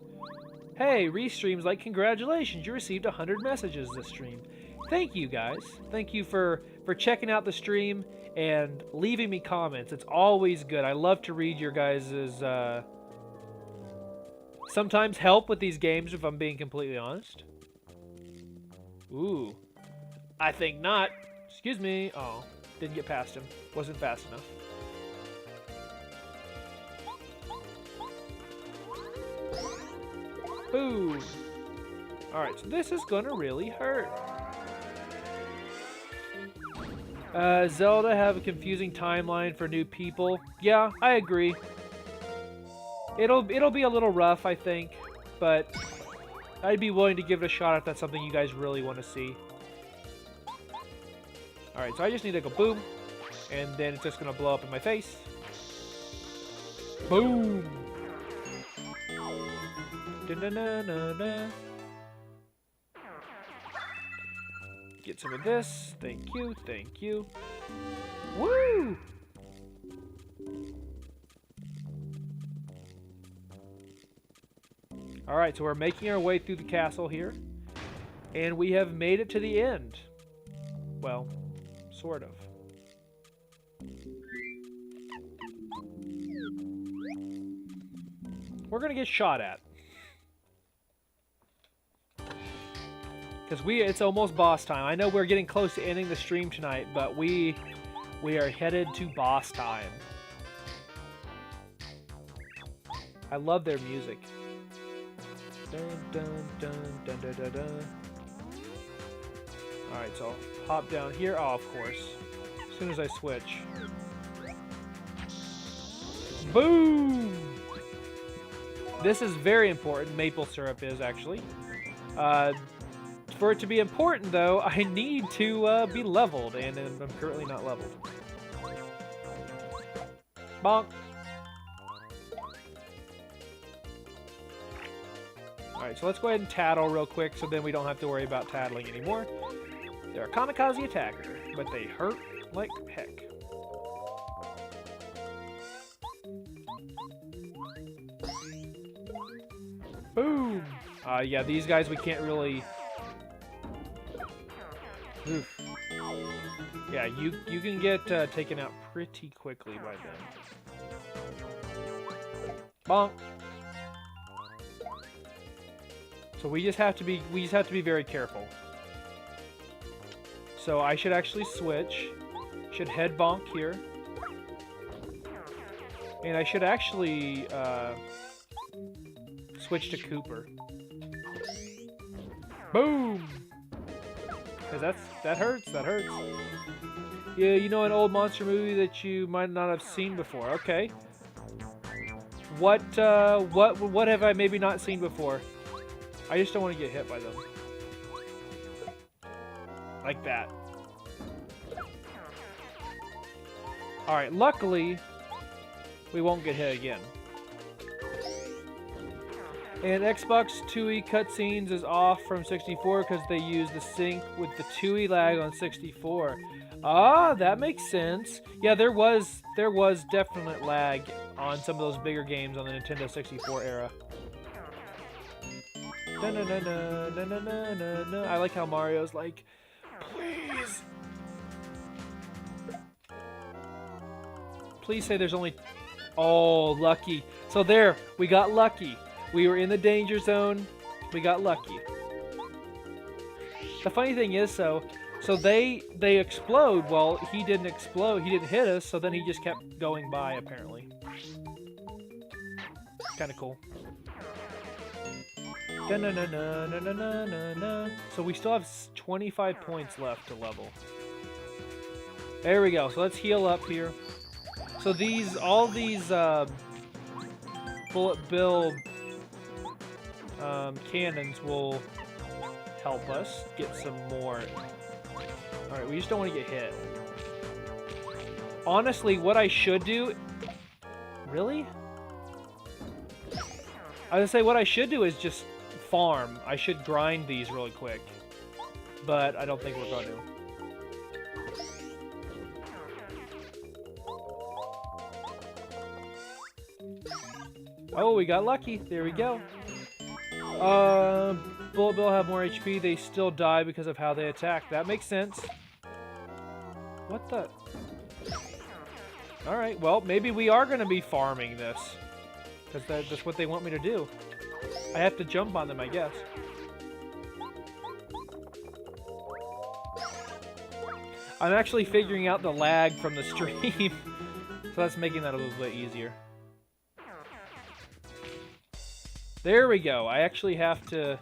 Hey, Restream's like, congratulations, you received 100 messages this stream. Thank you, guys. Thank you for checking out the stream and leaving me comments. It's always good. I love to read your guys' sometimes help with these games, if I'm being completely honest. Ooh. I think not. Excuse me. Oh, didn't get past him. Wasn't fast enough. Boom. Alright, so this is gonna really hurt. Zelda have a confusing timeline for new people. Yeah, I agree. It'll be a little rough, I think, but I'd be willing to give it a shot if that's something you guys really want to see. Alright, so I just need to go boom, and then it's just gonna blow up in my face. Boom! Da-na-na-na-na. Get some of this. Thank you, thank you. Woo! Alright, so we're making our way through the castle here. And we have made it to the end. Well, sort of. We're gonna get shot at. Because it's almost boss time. I know we're getting close to ending the stream tonight, but we are headed to boss time. I love their music. Dun, dun, dun, dun, dun, dun, dun. Alright, so I'll hop down here. Oh, of course. As soon as I switch. Boom! This is very important. Maple syrup is, actually. For it to be important, though, I need to be leveled, and I'm currently not leveled. Bonk! Alright, so let's go ahead and tattle real quick, so then we don't have to worry about tattling anymore. They're a kamikaze attacker, but they hurt like heck. Boom! Yeah, these guys we can't really... Oof. Yeah, you can get taken out pretty quickly by them. Bonk! So we just have to be very careful. So I should actually switch. Should head bonk here. And I should actually switch to Koopa. Boom! Because that hurts. Yeah, you know an old monster movie that you might not have seen before. Okay. What have I maybe not seen before? I just don't want to get hit by them. Like that. Alright, luckily, we won't get hit again. And Xbox Tsuki cutscenes is off from 64 because they use the sync with the Tsuki lag on 64. Ah, that makes sense. Yeah, there was definite lag on some of those bigger games on the Nintendo 64 era. I like how Mario's like, please. Please say there's only... Oh, lucky. So there, we got lucky. We were in the danger zone. We got lucky. The funny thing is, so they explode. Well, he didn't explode. He didn't hit us, so then he just kept going by, apparently. Kind of cool. So we still have 25 points left to level. There we go. So let's heal up here. So all these bullet bill cannons will help us get some more. Alright, we just don't want to get hit. Honestly, what I should do... Really? I was gonna say, what I should do is just farm. I should grind these really quick. But I don't think we're going to. Oh, we got lucky. There we go. Bullet Bill have more HP. They still die because of how they attack. That makes sense. What the? Alright, well, maybe we are going to be farming this. Because that's what they want me to do. I have to jump on them, I guess. I'm actually figuring out the lag from the stream. So that's making that a little bit easier. There we go. I actually have to...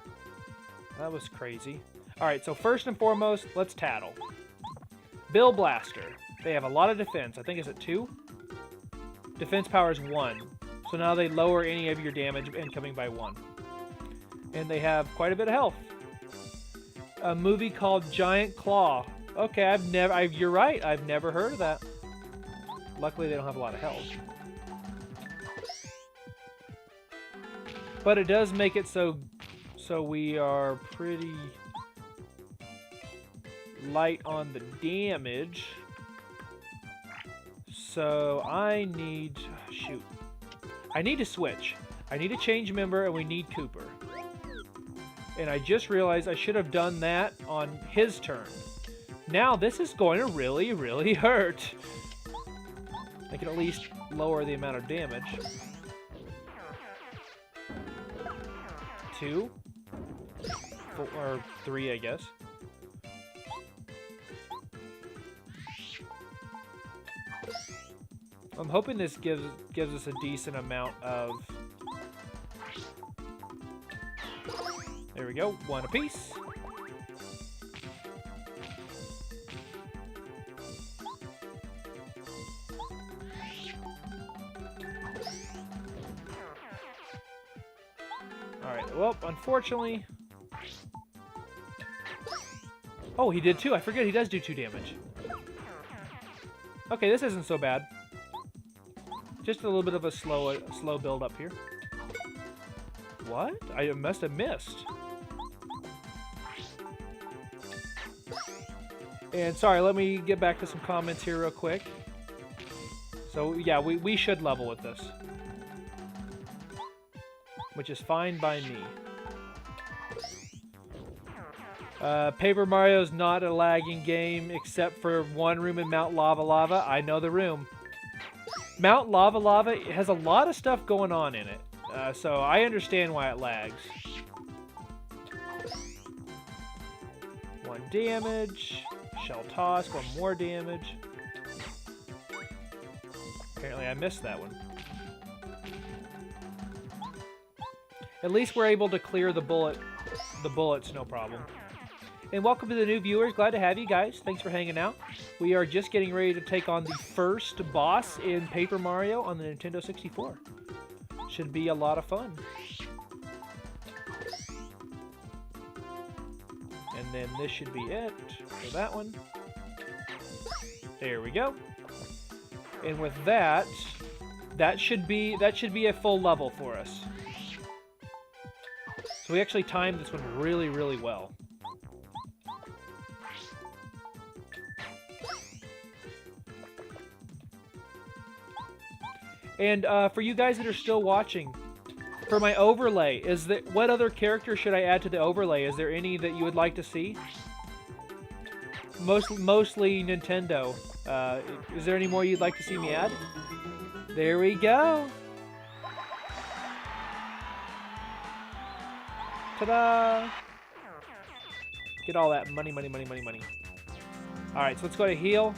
That was crazy. Alright, so first and foremost, let's tattle. Bill Blaster. They have a lot of defense. I think it's at 2? Defense power is 1. So now they lower any of your damage incoming by 1. And they have quite a bit of health. A movie called Giant Claw. Okay, you're right. I've never heard of that. Luckily, they don't have a lot of health. But it does make it so we are pretty light on the damage. So I need... Shoot. I need to switch. I need a change member, and we need Cooper. And I just realized I should have done that on his turn. Now this is going to really, really hurt. I can at least lower the amount of damage. 2. 4, or 3, I guess. I'm hoping this gives us a decent amount of... There we go, 1 apiece. Alright, well, unfortunately... Oh, he did 2. I forget he does do 2 damage. Okay, this isn't so bad. Just a little bit of a slow build up here. What? I must have missed. And sorry, let me get back to some comments here real quick. So yeah, we should level with this. Which is fine by me. Paper Mario's not a lagging game except for one room in Mount Lava Lava. I know the room. Mount Lava Lava has a lot of stuff going on in it. So I understand why it lags. 1 damage. Shell toss. 1 more damage. Apparently I missed that one. At least we're able to clear the bullets, no problem. And welcome to the new viewers. Glad to have you guys. Thanks for hanging out. We are just getting ready to take on the first boss in Paper Mario on the Nintendo 64. Should be a lot of fun. And then this should be it for that one. There we go. And with that, that should be a full level for us. So we actually timed this one really, really well. And for you guys that are still watching, for my overlay, what other character should I add to the overlay? Is there any that you would like to see? Mostly Nintendo. Is there any more you'd like to see me add? There we go. Ta-da! Get all that money, money, money, money, money. Alright, so let's go to heal,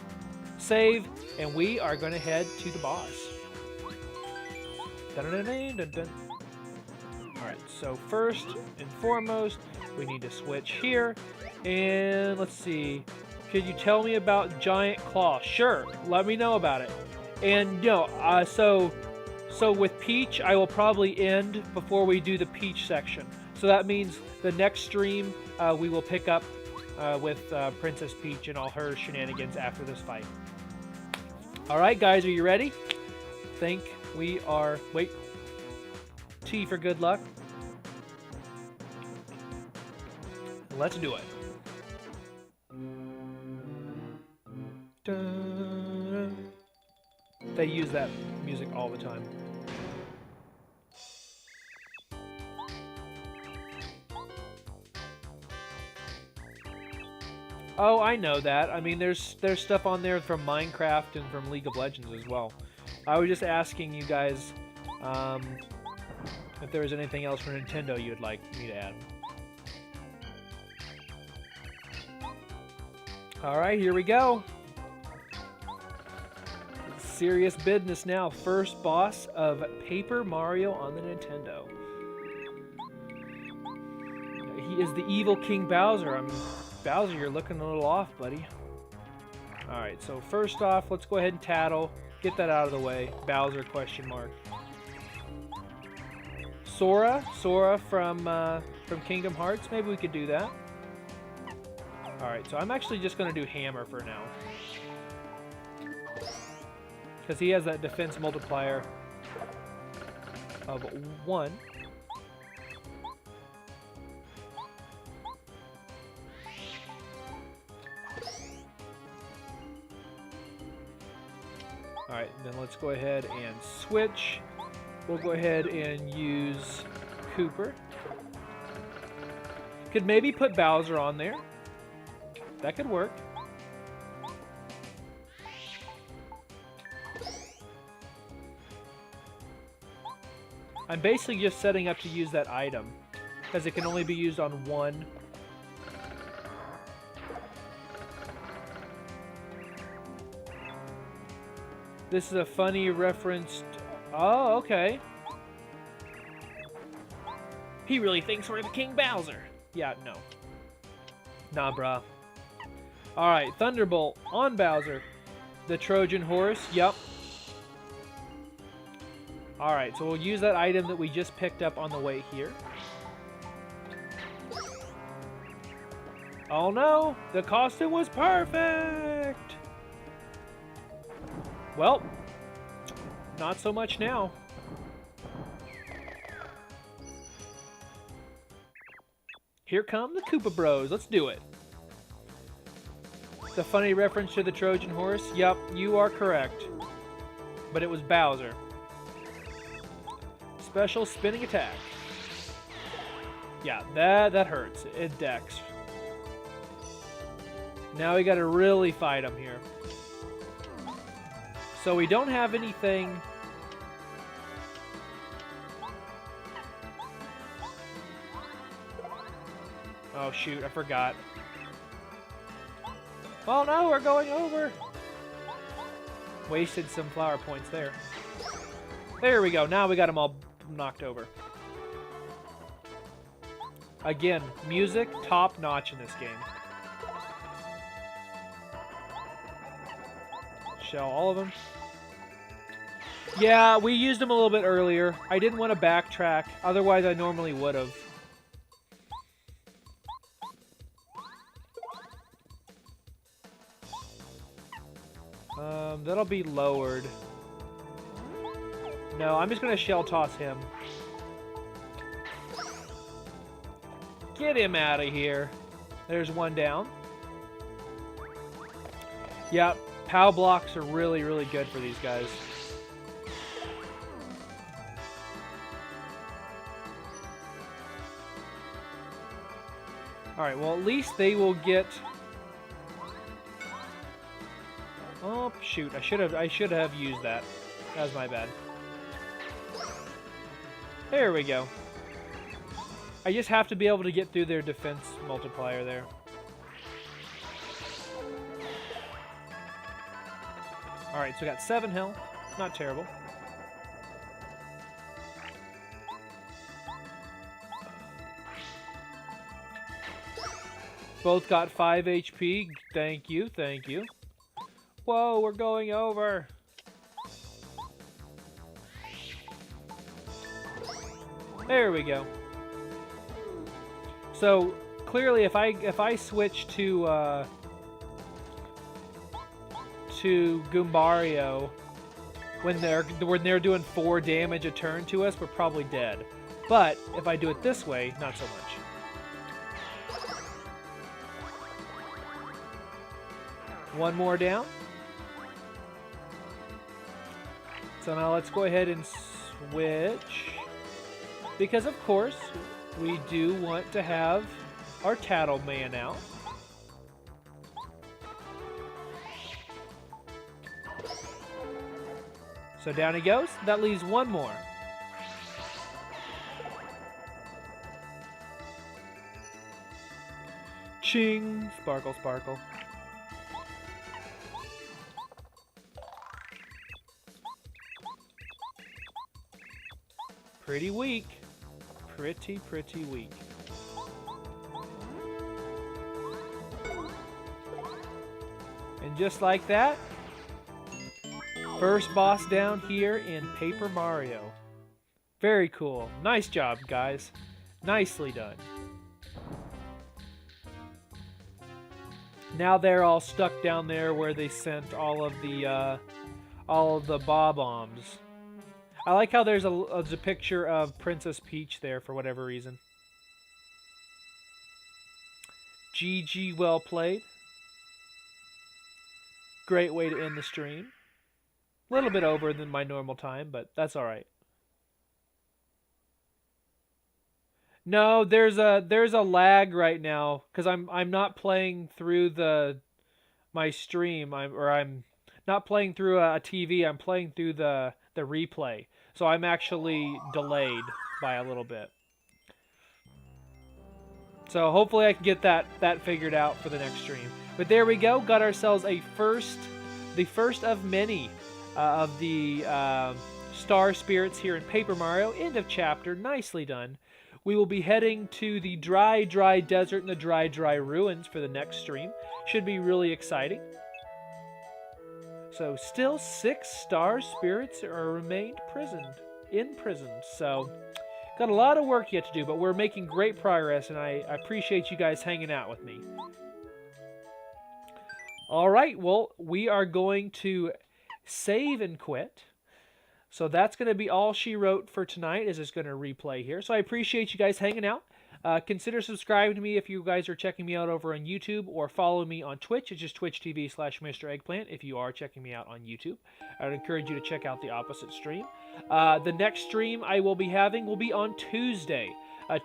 save, and we are going to head to the boss. Dun-dun-dun-dun-dun. Alright, so first and foremost, we need to switch here. And let's see. Could you tell me about Giant Claw? Sure, let me know about it. And, so with Peach, I will probably end before we do the Peach section. So that means the next stream, we will pick up with Princess Peach and all her shenanigans after this fight. Alright, guys, are you ready? Think we are... Wait. T for good luck. Let's do it. Dun. They use that music all the time. Oh, I know that. I mean, there's stuff on there from Minecraft and from League of Legends as well. I was just asking you guys if there was anything else for Nintendo you'd like me to add. Alright, here we go. Serious business now. First boss of Paper Mario on the Nintendo. He is the evil King Bowser. Bowser, you're looking a little off, buddy. Alright, so first off, let's go ahead and tattle. Get that out of the way. Bowser, question mark. Sora from Kingdom Hearts. Maybe we could do that. Alright, so I'm actually just going to do Hammer for now. Because he has that defense multiplier of 1. Alright, then let's go ahead and switch. We'll go ahead and use Cooper. Could maybe put Bowser on there. That could work. I'm basically just setting up to use that item, because it can only be used on one. This is a funny reference. Oh, okay. He really thinks we're the King Bowser. Yeah, no. Nah, brah. Alright, Thunderbolt on Bowser. The Trojan Horse, yep. Alright, so we'll use that item that we just picked up on the way here. Oh no! The costume was perfect! Well, not so much now. Here come the Koopa Bros. Let's do it. The funny reference to the Trojan Horse? Yep, you are correct. But it was Bowser. Special spinning attack. Yeah, that hurts. It decks. Now we gotta really fight him here. So we don't have anything. Oh shoot, I forgot. Oh no, we're going over! Wasted some flower points there. There we go, now we got them all knocked over. Again, music top notch in this game. Shell all of them. Yeah, we used them a little bit earlier. I didn't want to backtrack, otherwise I normally would have. That'll be lowered. No, I'm just going to shell toss him. Get him out of here. There's one down. Yep, POW blocks are really, really good for these guys. Alright, well at least they will get... Oh, shoot. I should have used that. That was my bad. There we go. I just have to be able to get through their defense multiplier there. Alright, so we got 7 health. Not terrible. Both got 5 HP. Thank you, thank you. Whoa, we're going over. There we go. So clearly, if I switch to Goombario when they're doing 4 damage a turn to us, we're probably dead. But if I do it this way, not so much. One more down. So now let's go ahead and switch. Because of course, we do want to have our Tattle Man out. So down he goes. That leaves one more. Ching! Sparkle, sparkle. Pretty weak. Pretty weak. And just like that, first boss down here in Paper Mario. Very cool. Nice job, guys. Nicely done. Now they're all stuck down there where they sent all of the bob-ombs. I like how there's a picture of Princess Peach there for whatever reason. GG, well played. Great way to end the stream. A little bit over than my normal time, but that's alright. No, there's a lag right now because I'm not playing through my stream. I'm not playing through a TV. I'm playing through the replay. So I'm actually delayed by a little bit. So hopefully I can get that figured out for the next stream. But there we go. Got ourselves the first of many of the star spirits here in Paper Mario. End of chapter. Nicely done. We will be heading to the dry desert and the dry ruins for the next stream. Should be really exciting. So still 6 star spirits are remained in prison. So got a lot of work yet to do, but we're making great progress, and I appreciate you guys hanging out with me. All right, well, we are going to save and quit. So that's going to be all she wrote for tonight, is it's going to replay here. So I appreciate you guys hanging out. Consider subscribing to me if you guys are checking me out over on YouTube, or follow me on Twitch. It's just twitch.tv/Mr. Eggplant if you are checking me out on YouTube. I would encourage you to check out the opposite stream. The next stream I will be having will be on Tuesday.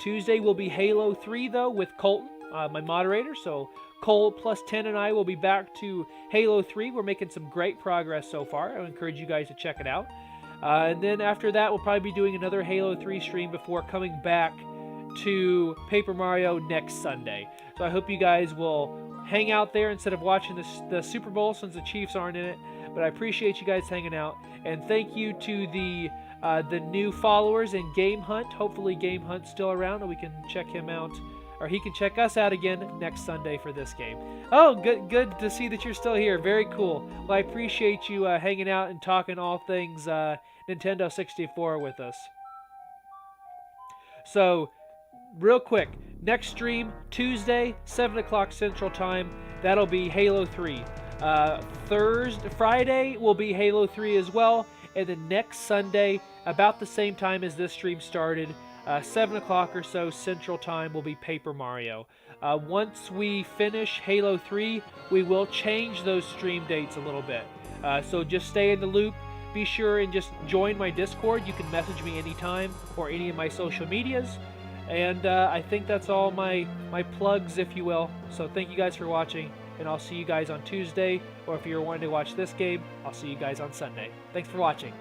Tuesday will be Halo 3, though, with Colton, my moderator. So Cole plus 10 and I will be back to Halo 3. We're making some great progress so far. I would encourage you guys to check it out. And then after that, we'll probably be doing another Halo 3 stream before coming back to Paper Mario next Sunday. So I hope you guys will hang out there instead of watching the Super Bowl, since the Chiefs aren't in it. But I appreciate you guys hanging out. And thank you to the new followers in Game Hunt. Hopefully Game Hunt's still around and we can check him out, or he can check us out again next Sunday for this game. Oh, good to see that you're still here. Very cool. Well, I appreciate you hanging out and talking all things Nintendo 64 with us. So, real quick, next stream, Tuesday, 7 o'clock Central Time. That'll be Halo 3. Friday will be Halo 3 as well. And then next Sunday, about the same time as this stream started, 7 o'clock or so Central Time, will be Paper Mario. Once we finish Halo 3, we will change those stream dates a little bit. So just stay in the loop. Be sure and just join my Discord. You can message me anytime, or any of my social medias. And I think that's all my plugs, if you will. So thank you guys for watching, and I'll see you guys on Tuesday. Or if you're wanting to watch this game, I'll see you guys on Sunday. Thanks for watching.